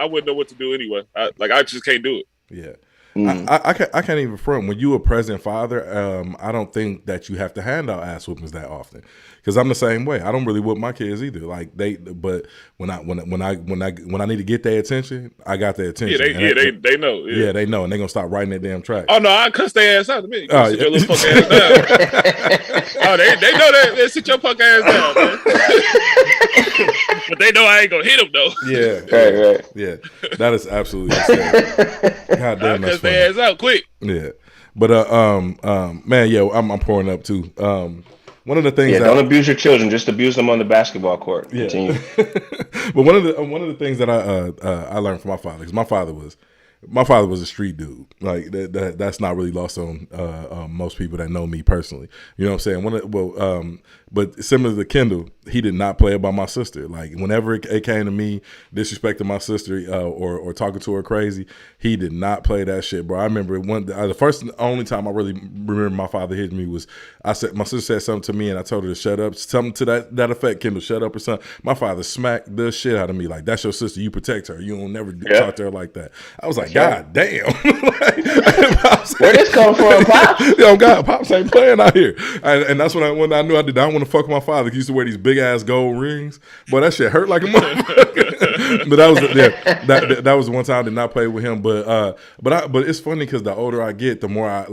wouldn't know what to do anyway. I just can't do it. Yeah. I can't even front. When you a present father, I don't think that you have to hand out ass whoopings that often. Because I'm the same way. I don't really whoop my kids either. Like but when I need to get their attention, I got their attention. They know. Yeah, they know, and they gonna stop writing that damn track. Oh no, I cuss their ass out to me. Sit your little fuck ass down. Oh, they know that. They sit your fuck ass down, man. But they know I ain't gonna hit them though. Yeah, right. Yeah, that is absolutely insane. God damn, that's funny. Their ass out quick. Yeah, but man, yeah, I'm pouring up too. One of the things, don't abuse your children, just abuse them on the basketball court. Yeah. Continue. But one of the things that I learned from my father, because my father was a street dude. Like that's not really lost on most people that know me personally. You know what I'm saying? But similar to Kendall, he did not play about my sister. Like whenever it came to me disrespecting my sister or talking to her crazy, he did not play that shit, bro. I remember the first and only time I really remember my father hitting me was my sister said something to me and I told her to shut up, something to that effect. Kendall, shut up or something. My father smacked the shit out of me like, that's your sister. You protect her. You don't never talk to her like that. I was like, God damn. Where this come from, Pop? Yo, God, Pops ain't playing out here. And that's when I knew I don't want to fuck with my father. He used to wear these big ass gold rings. Boy, that shit hurt like a motherfucker. But that was the one time I did not play with him. But it's funny because the older I get, the more I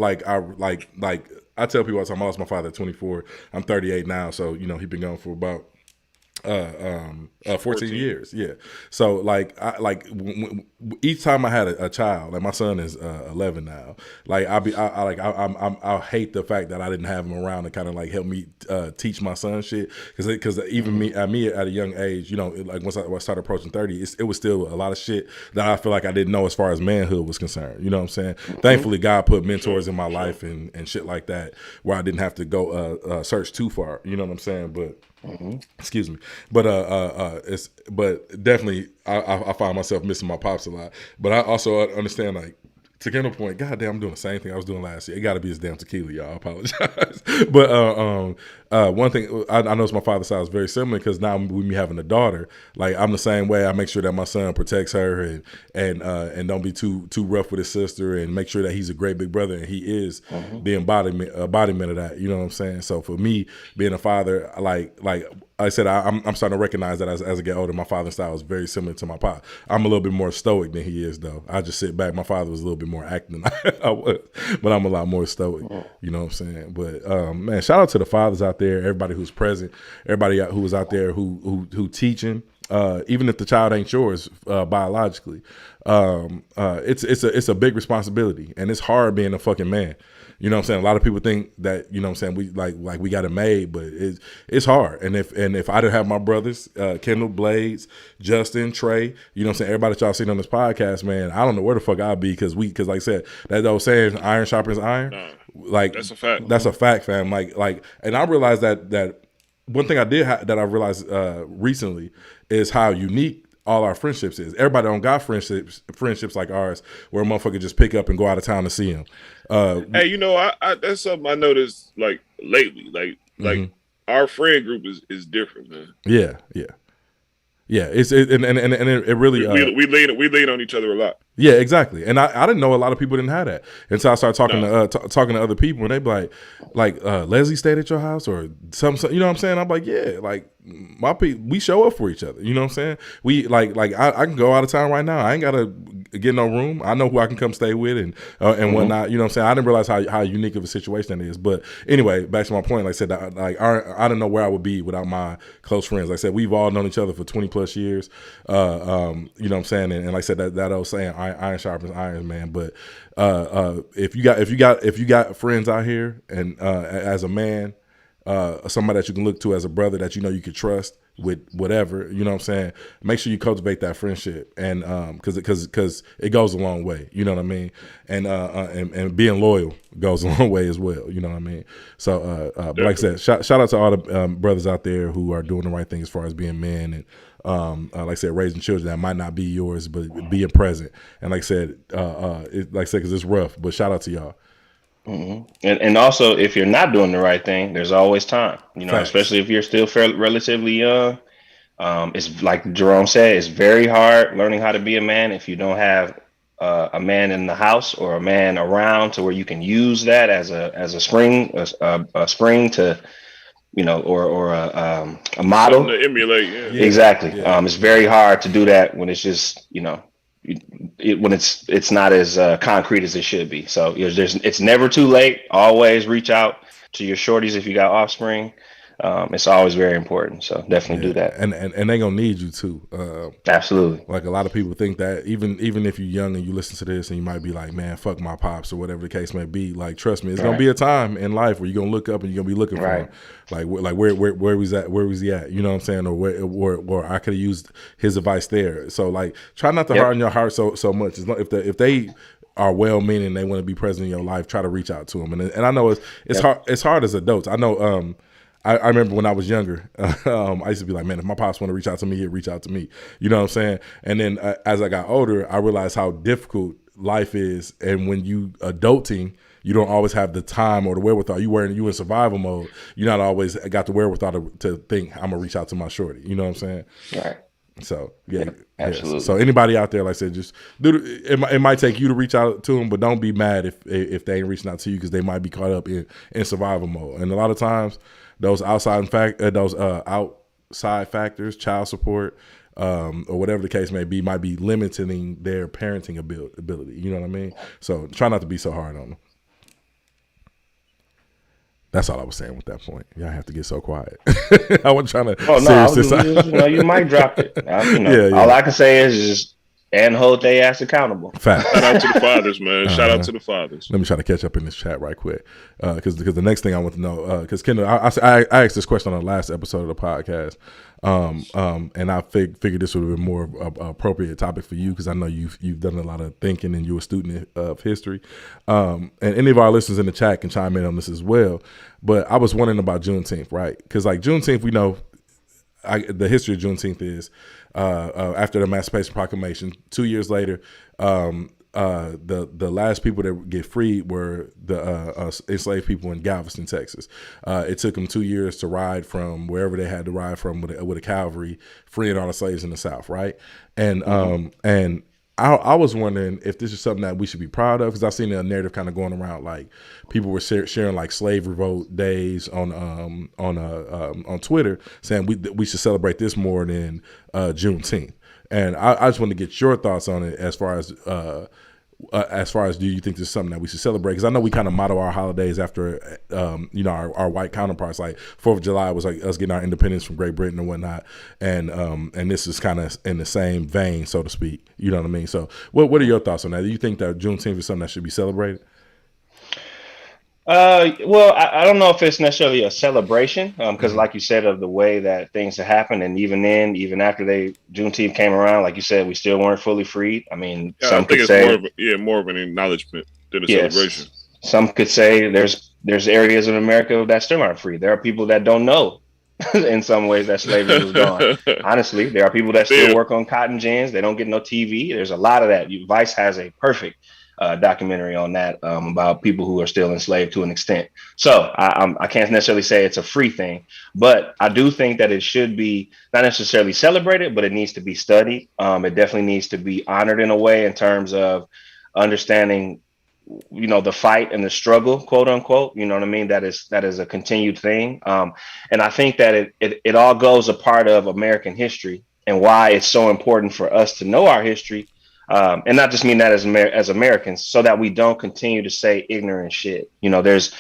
tell people all the time, I lost my father at 24. I'm 38 now, so he's been gone for about 14 years. Yeah. So each time I had a child, like my son is 11 now. Like I hate the fact that I didn't have him around to kind of like help me teach my son shit. Because even me at a young age, like once I started approaching 30, it was still a lot of shit that I feel like I didn't know as far as manhood was concerned. You know what I'm saying? Thankfully, God put mentors in my life and shit like that where I didn't have to go search too far. You know what I'm saying? But excuse me, but definitely I find myself missing my pops a lot. But I also understand, like, to Kendall's point, goddamn, I'm doing the same thing I was doing last year. It got to be this damn tequila, y'all. I apologize. But one thing I noticed my father's side is very similar because now with me having a daughter, like I'm the same way. I make sure that my son protects her and don't be too rough with his sister, and make sure that he's a great big brother, and he is the embodiment of that. You know what I'm saying? So for me, being a father, like I said, I'm starting to recognize that as I get older, my father's style is very similar to my pop. I'm a little bit more stoic than he is, though. I just sit back. My father was a little bit more acting than I was, but I'm a lot more stoic. You know what I'm saying? But man, shout out to the fathers out there, everybody who's present, everybody who was out there who teaching, even if the child ain't yours biologically. It's a big responsibility, and it's hard being a fucking man. You know what I'm saying? A lot of people think that, you know what I'm saying, we like we got it made, but it's hard. And if I didn't have my brothers, Kendall, Blades, Justin, Trey, you know what I'm saying, everybody that y'all seen on this podcast, man, I don't know where the fuck I'd be because like I said, that old saying, iron sharpens iron. Nah, like that's a fact. That's a fact, fam. Like, and I realized that one thing I did that I realized recently is how unique all our friendships is. Everybody don't got friendships like ours where a motherfucker just pick up and go out of town to see him. Hey, you know, I that's something I noticed like lately. Like our friend group is different, man. Yeah. It's and it really we lean on each other a lot. Yeah, exactly. And I didn't know a lot of people didn't have that until I started talking to other people, and they be like Leslie stayed at your house or something. You know what I'm saying? I'm like, yeah, like my people, we show up for each other. You know what I'm saying? We like I can go out of town right now. I ain't gotta get no room. I know who I can come stay with and whatnot. You know what I'm saying? I didn't realize how unique of a situation that is. But anyway, back to my point. Like I said, I didn't know where I would be without my close friends. Like I said, we've all known each other for 20 plus years. You know what I'm saying? And like I said, that old saying, iron sharpens iron, man. But if you got friends out here, and as a man, somebody that you can look to as a brother that you know you could trust with whatever, you know what I'm saying, make sure you cultivate that friendship, and because it goes a long way, you know what I mean, and being loyal goes a long way as well, you know what I mean. So but like I said, shout out to all the brothers out there who are doing the right thing as far as being men, and like I said, raising children that might not be yours, but being present. And like I said, because it's rough, but shout out to y'all. Mm-hmm. And also, if you're not doing the right thing, there's always time. You know, especially if you're still relatively young. It's like Jerome said, it's very hard learning how to be a man if you don't have a man in the house or a man around to where you can use that as a spring to, you know, or a model something to emulate. Yeah. Exactly. Yeah. It's very hard to do that when it's just, you know, when it's not as concrete as it should be. So it's never too late. Always reach out to your shorties if you got offspring. It's always very important. So definitely do that. And they gonna need you too. Absolutely. Like a lot of people think that even if you're young and you listen to this and you might be like, man, fuck my pops or whatever the case may be. Like, trust me, it's gonna be a time in life where you're gonna look up and you're gonna be looking for him. Like where was that? Where was he at? You know what I'm saying? Or I could have used his advice there. So like, try not to harden your heart so much. If they are well-meaning, they want to be present in your life, try to reach out to them. And I know it's hard. It's hard as adults. I know. I remember when I was younger, I used to be like, man, if my pops want to reach out to me, he'd reach out to me. You know what I'm saying? And then as I got older, I realized how difficult life is. And when you adulting, you don't always have the time or the wherewithal. You in survival mode. You're not always got the wherewithal to think, I'm going to reach out to my shorty. You know what I'm saying? Right. So, yeah. Absolutely. So anybody out there, like I said, just it might take you to reach out to them, but don't be mad if they ain't reaching out to you because they might be caught up in survival mode. And a lot of times, those outside factors, child support, or whatever the case may be limiting their parenting ability. You know what I mean? So try not to be so hard on them. That's all I was saying with that point. Y'all have to get so quiet. I wasn't trying to. Oh no, you might drop it. All I can say is just and hold their ass accountable. Fact. Shout out to the fathers, man. Shout out to the fathers. Let me try to catch up in this chat right quick, because the next thing I want to know, because Kendall, I asked this question on the last episode of the podcast, and I figured this would have been more appropriate topic for you because I know you've done a lot of thinking and you're a student of history, and any of our listeners in the chat can chime in on this as well. But I was wondering about Juneteenth, right? Because like Juneteenth, we know the history of Juneteenth is. After the Emancipation Proclamation, 2 years later, the last people that get freed were the enslaved people in Galveston, Texas. It took them 2 years to ride from wherever they had to ride from with a cavalry, freeing all the slaves in the South, right? And I was wondering if this is something that we should be proud of, because I've seen a narrative kind of going around, like people were sharing like slave revolt days on Twitter, saying we should celebrate this more than Juneteenth. And I just want to get your thoughts on it as far as as far as, do you think there's something that we should celebrate? Because I know we kind of model our holidays after, our white counterparts. Like 4th of July was like us getting our independence from Great Britain and whatnot, and this is kind of in the same vein, so to speak. You know what I mean? So, what are your thoughts on that? Do you think that Juneteenth is something that should be celebrated? Well, I don't know if it's necessarily a celebration, because like you said, of the way that things have happened, and even then, even after Juneteenth came around, like you said, we still weren't fully freed. I mean, some could say more of an acknowledgement than a yes, celebration. Some could say there's areas of America that still aren't free. There are people that don't know in some ways that slavery was gone. Honestly, there are people that still work on cotton gins. They don't get no TV. There's a lot of that. Vice has a perfect documentary on that, about people who are still enslaved to an extent. So I can't necessarily say it's a free thing, but I do think that it should be not necessarily celebrated, but it needs to be studied. It definitely needs to be honored in a way, in terms of understanding, the fight and the struggle, quote unquote. You know what I mean? That is a continued thing. And I think that it all goes a part of American history, and why it's so important for us to know our history. And not just mean that as Americans, so that we don't continue to say ignorant shit. There's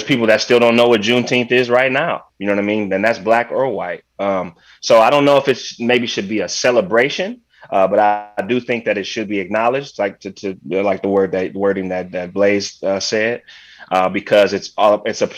people that still don't know what Juneteenth is right now. You know what I mean? And that's black or white. So I don't know if maybe should be a celebration, but I do think that it should be acknowledged, like to like the wording that Blaze said, because it's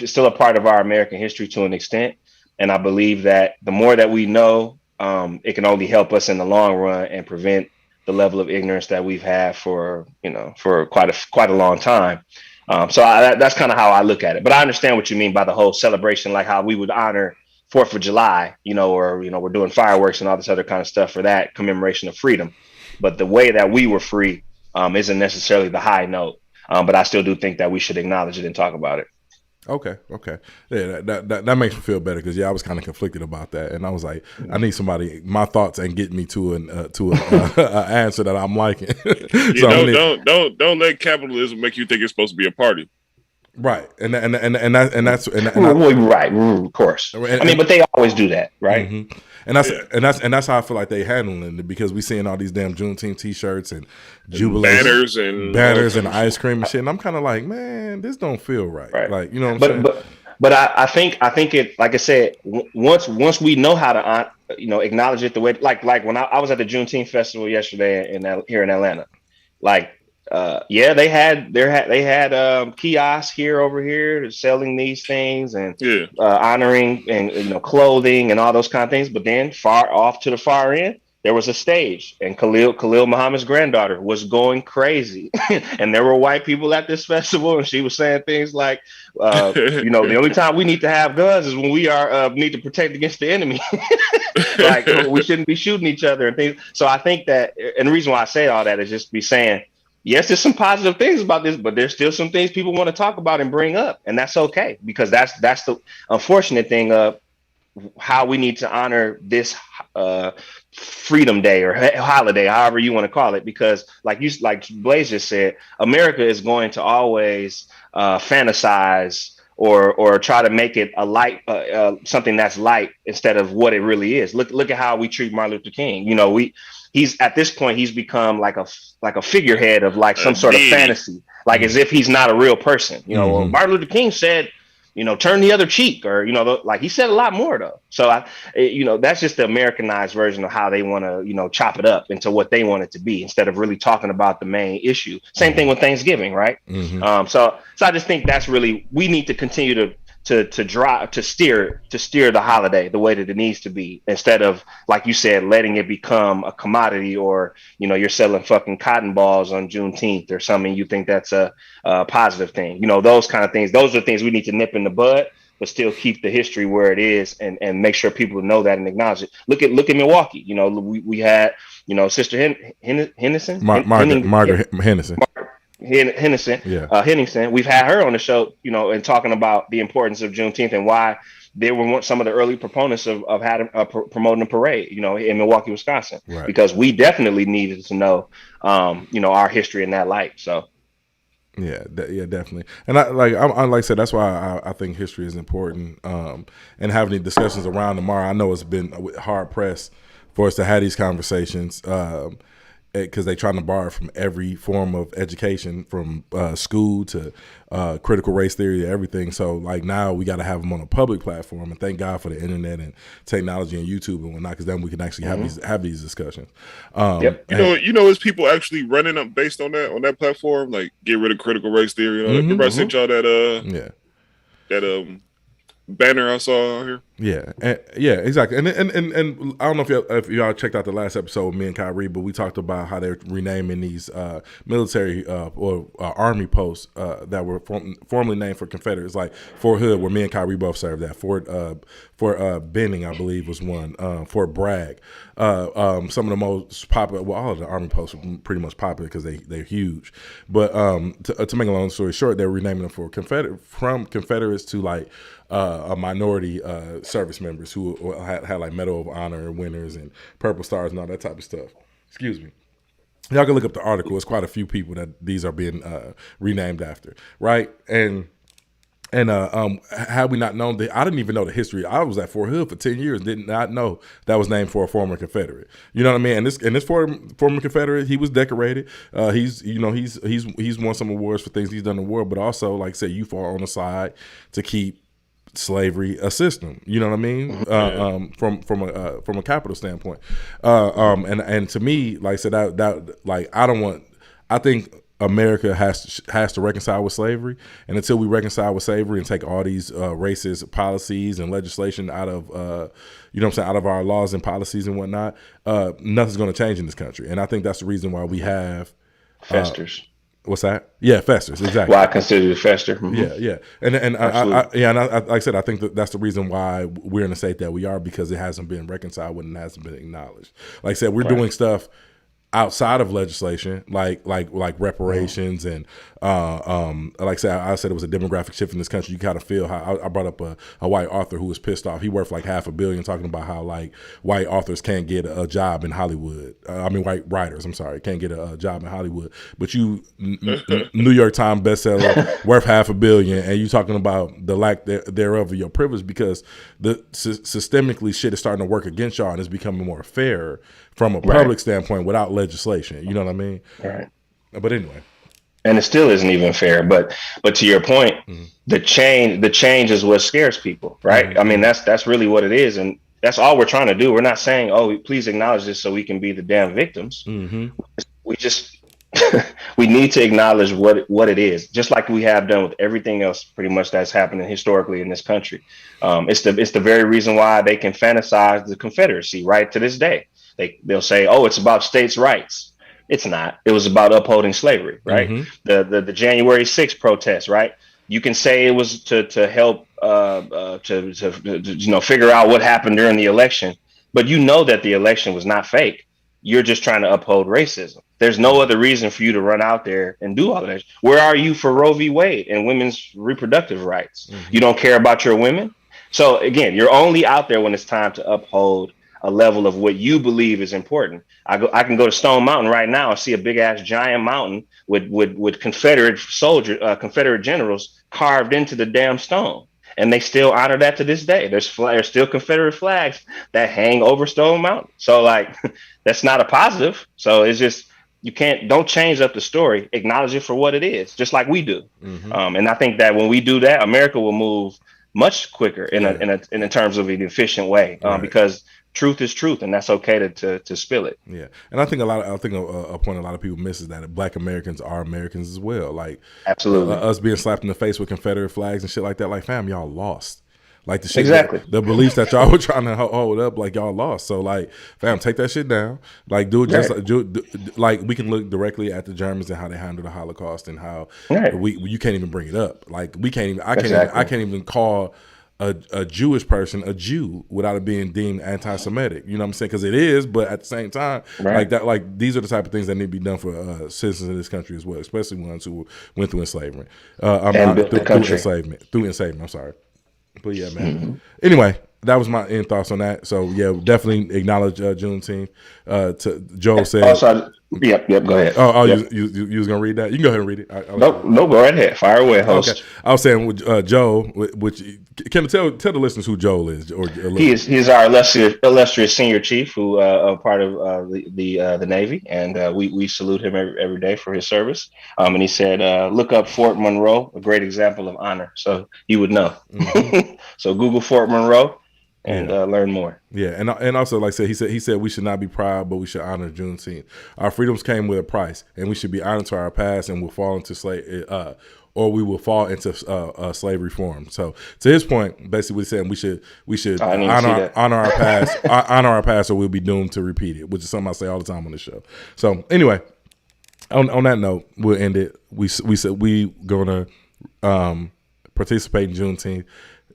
still a part of our American history to an extent. And I believe that the more that we know, it can only help us in the long run and prevent the level of ignorance that we've had for quite a long time. So that's kind of how I look at it. But I understand what you mean by the whole celebration, like how we would honor 4th of July, or we're doing fireworks and all this other kind of stuff for that commemoration of freedom. But the way that we were free isn't necessarily the high note. But I still do think that we should acknowledge it and talk about it. Okay. Yeah, that makes me feel better, because I was kind of conflicted about that, and I was like, I need somebody. My thoughts ain't getting me to an answer that I'm liking. So don't let capitalism make you think it's supposed to be a party. Right, and that's right, of course. But they always do that, right? Mm-hmm. And that's how I feel like they handling it, because we seeing all these damn Juneteenth T-shirts and jubilees, banners and ice cream and shit, and I'm kind of like, man, this don't feel right. Like, you know what I'm saying? But I think it, like I said, once we know how to acknowledge it the way, like when I was at the Juneteenth festival yesterday here in Atlanta, like. They had kiosks over here selling these things and honoring and clothing and all those kind of things. But then far off to the far end, there was a stage, and Khalil Muhammad's granddaughter was going crazy, and there were white people at this festival, and she was saying things like, the only time we need to have guns is when we need to protect against the enemy. Like, we shouldn't be shooting each other and things. So I think that, and the reason why I say all that is just be saying, yes, there's some positive things about this, but there's still some things people want to talk about and bring up, and that's okay, because that's the unfortunate thing of how we need to honor this Freedom Day or holiday, however you want to call it, because like Blaze just said, America is going to always fantasize or try to make it a light, something that's light instead of what it really is. Look at how we treat Martin Luther King. He's at this point, he's become like a figurehead of like some sort of fantasy, like as if he's not a real person. Well, Martin Luther King said, turn the other cheek, or, like he said a lot more though. So that's just the Americanized version of how they want to, chop it up into what they want it to be, instead of really talking about the main issue. Same thing with Thanksgiving, right? So I just think that's really, we need to continue to steer the holiday the way that it needs to be, instead of, like you said, letting it become a commodity, or you're selling fucking cotton balls on Juneteenth or something. You think that's a positive thing, those kind of things. Those are things we need to nip in the bud, but still keep the history where it is, and make sure people know that and acknowledge it. Look at Milwaukee. We had Sister Henderson, Margaret Henderson. Henningsen. We've had her on the show, and talking about the importance of Juneteenth and why they were some of the early proponents of having promoting a parade, in Milwaukee, Wisconsin, right. Because we definitely needed to know, our history in that light. So. Yeah, definitely. And like I said, that's why I think history is important. And having these discussions around tomorrow, I know it's been hard pressed for us to have these conversations. because they're trying to borrow from every form of education, from school to critical race theory to everything. So like now we got to have them on a public platform, and thank God for the internet and technology and YouTube and whatnot, because then we can actually have these discussions. You know, is people actually running up based on that platform, like get rid of critical race theory and all that. Remember I sent y'all that that banner I saw out here. Yeah, exactly. And I don't know if y'all checked out the last episode with me and Kyrie, but we talked about how they're renaming these military or army posts that were formerly named for Confederates, like Fort Hood, where me and Kyrie both served at. Fort Benning, I believe, was one. Fort Bragg. Some of the most popular, well, all of the army posts are pretty much popular because they're huge. But to make a long story short, they're renaming them from Confederates to like a minority service members who had like Medal of Honor winners and Purple Stars and all that type of stuff. Excuse me. Y'all can look up the article. It's quite a few people that these are being renamed after, right? And had we not known that, I didn't even know the history. I was at Fort Hood for 10 years, did not know that was named for a former Confederate. You know what I mean? And this former Confederate, he was decorated. He's won some awards for things he's done in the war, but also, like I said, you fought on the side to keep slavery a system. You know what I mean? From a capital standpoint. And to me, like I said, I think America has to reconcile with slavery, and until we reconcile with slavery and take all these racist policies and legislation out of out of our laws and policies and whatnot, nothing's going to change in this country. And I think that's the reason why we have festers. What's that? Yeah, festers, exactly. Why I consider it fester. Yeah. And I like I said, I think that's the reason why we're in the state that we are, because it hasn't been reconciled with and hasn't been acknowledged. Like I said, we're doing stuff outside of legislation, like reparations and like I said, it was a demographic shift in this country. You kind of feel how I brought up a white author who was pissed off. He worth like $500 million, talking about how like white authors can't get a job in Hollywood. White writers, I'm sorry, can't get a job in Hollywood. But you, New York Times bestseller, worth $500 million, and you talking about the lack thereof of your privilege, because the systemically shit is starting to work against y'all, and it's becoming more fair from a public standpoint without legislation. You know what I mean? Right. But anyway. And it still isn't even fair. But to your point, the change is what scares people, right? I mean, that's really what it is. And that's all we're trying to do. We're not saying, oh, please acknowledge this so we can be the damn victims. We just we need to acknowledge what it is, just like we have done with everything else pretty much that's happening historically in this country. It's the very reason why they can fantasize the Confederacy right to this day. They'll say, oh, it's about states' rights. It's not. It was about upholding slavery, right? The January 6th protests, right? You can say it was to help to figure out what happened during the election, but you know that the election was not fake. You're just trying to uphold racism. There's no other reason for you to run out there and do all of that. Where are you for Roe v. Wade and women's reproductive rights? You don't care about your women. So again, you're only out there when it's time to uphold a level of what you believe is important. I can go to Stone Mountain right now and see a big ass giant mountain with Confederate soldiers, Confederate generals carved into the damn stone, and they still honor that to this day. There's still Confederate flags that hang over Stone Mountain. So like, that's not a positive. So it's just, don't change up the story. Acknowledge it for what it is, just like we do. And I think that when we do that, America will move much quicker in terms of an efficient way, because truth is truth, and that's okay to spill it. Yeah, and I think a point a lot of people miss is that Black Americans are Americans as well. Like, absolutely, us being slapped in the face with Confederate flags and shit like that. Like, fam, y'all lost. Like the shit, exactly. The beliefs that y'all were trying to hold up, like y'all lost. So like, fam, take that shit down. Like, do it just like we can look directly at the Germans and how they handled the Holocaust and how you can't even bring it up. Like we can't even. I can't even call a Jewish person a Jew without it being deemed anti-Semitic. You know what I'm saying? Because it is, but at the same time, like that, like these are the type of things that need to be done for citizens of this country as well, especially ones who went through enslavement. Through enslavement. I'm sorry. But yeah, man. Anyway, that was my end thoughts on that. So yeah, definitely acknowledge Juneteenth. Joel said. Also, Yep. Go ahead. Yep. You was gonna read that? You can go ahead and read it. No, go right ahead. Fire away, host. Okay. I was saying with Joel, which can tell the listeners who Joel is, or he is our illustrious senior chief, who part of the Navy, and we salute him every day for his service. And he said, look up Fort Monroe, a great example of honor. So you would know. Mm-hmm. So Google Fort Monroe and learn more. Yeah, and also, like I said, he said we should not be proud, but we should honor Juneteenth. Our freedoms came with a price, and we should be honored to our past, and we'll fall into slavery form. So to his point, basically saying we should honor our past, honor our past, or we'll be doomed to repeat it, which is something I say all the time on the show. So anyway, on that note, we'll end it. We said we gonna participate in Juneteenth.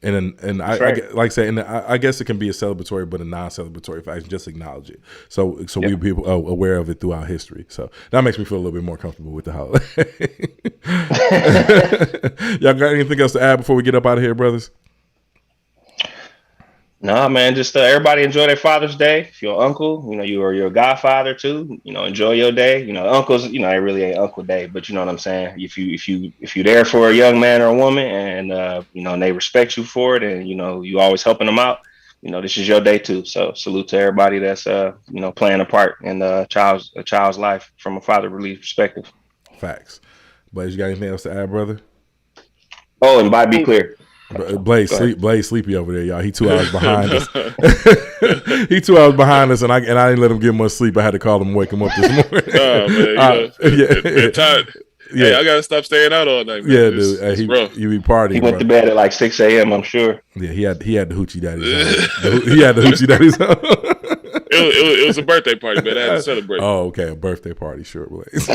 And I guess it can be a celebratory, but a non-celebratory fact. Just acknowledge it, so we be aware of it throughout history. So that makes me feel a little bit more comfortable with the holiday. Y'all got anything else to add before we get up out of here, brothers? No, man. Just everybody enjoy their Father's Day. If you're uncle, you are your godfather too. Enjoy your day. Uncles, it really ain't Uncle Day, but you know what I'm saying. If you're there for a young man or a woman, and and they respect you for it, and you always helping them out, this is your day too. So salute to everybody that's playing a part in a child's life from a fatherly perspective. Facts. Blaze, you got anything else to add, brother? Oh, and be clear. Blaze sleepy over there, y'all. He 2 hours behind us. He 2 hours behind us, and I didn't let him get much sleep. I had to call him, wake him up this morning. Oh man, Hey, I gotta stop staying out all night, man. Yeah, dude. Hey, he be partying. He went to bed at like 6 a.m. I'm sure. Yeah, he had the Hoochie Daddies on. He had the Hoochie Daddies on. It was a birthday party, man. I had to celebrate. Oh, okay, a birthday party, sure, Blaze.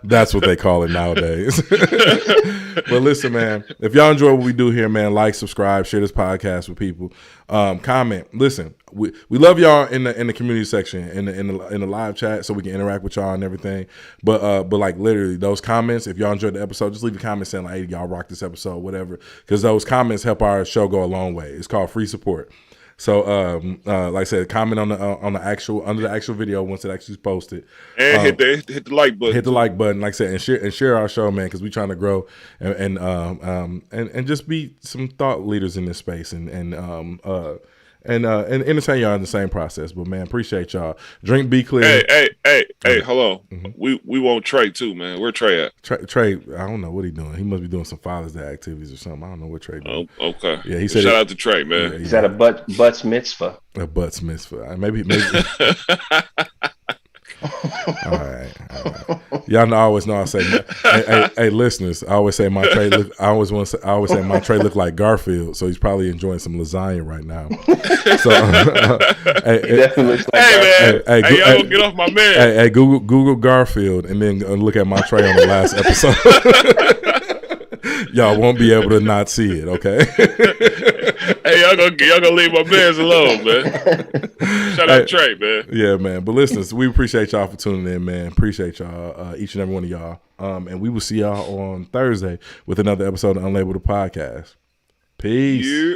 That's what they call it nowadays. But listen, man, if y'all enjoy what we do here, man, like, subscribe, share this podcast with people, comment. Listen, we love y'all in the community section, in the live chat, so we can interact with y'all and everything. But like literally those comments, if y'all enjoyed the episode, just leave a comment saying like, hey, y'all rock this episode, whatever, because those comments help our show go a long way. It's called free support. So, like I said, comment on the actual video once it actually is posted, and hit the like button. Hit the like button, like I said, and share our show, man, because we're trying to grow and just be some thought leaders in this space and entertain y'all in the same process. But man, appreciate y'all. Drink, be clear. Hey, hold on. Mm-hmm. We want Trey too, man. Where Trey at? Trey, I don't know what he's doing. He must be doing some Father's Day activities or something. I don't know what Trey doing. Oh, okay. Yeah, he said. Shout out to Trey, man. Yeah, he's at a butts mitzvah. A butts mitzvah. Maybe. All right. Y'all always know I say, hey, listeners. I always say my Trey. I always say my Trey look like Garfield, so he's probably enjoying some lasagna right now. So, he definitely looks like Garfield. Hey, y'all gonna get off my man. Hey, Google Garfield and then look at my Trey on the last episode. Y'all won't be able to not see it, okay? Hey, y'all gonna leave my mans alone, man. Shout out to Trey, man. Yeah, man. But listeners, we appreciate y'all for tuning in, man. Appreciate y'all, each and every one of y'all. And we will see y'all on Thursday with another episode of Unlabeled Podcast. Peace. Yeah.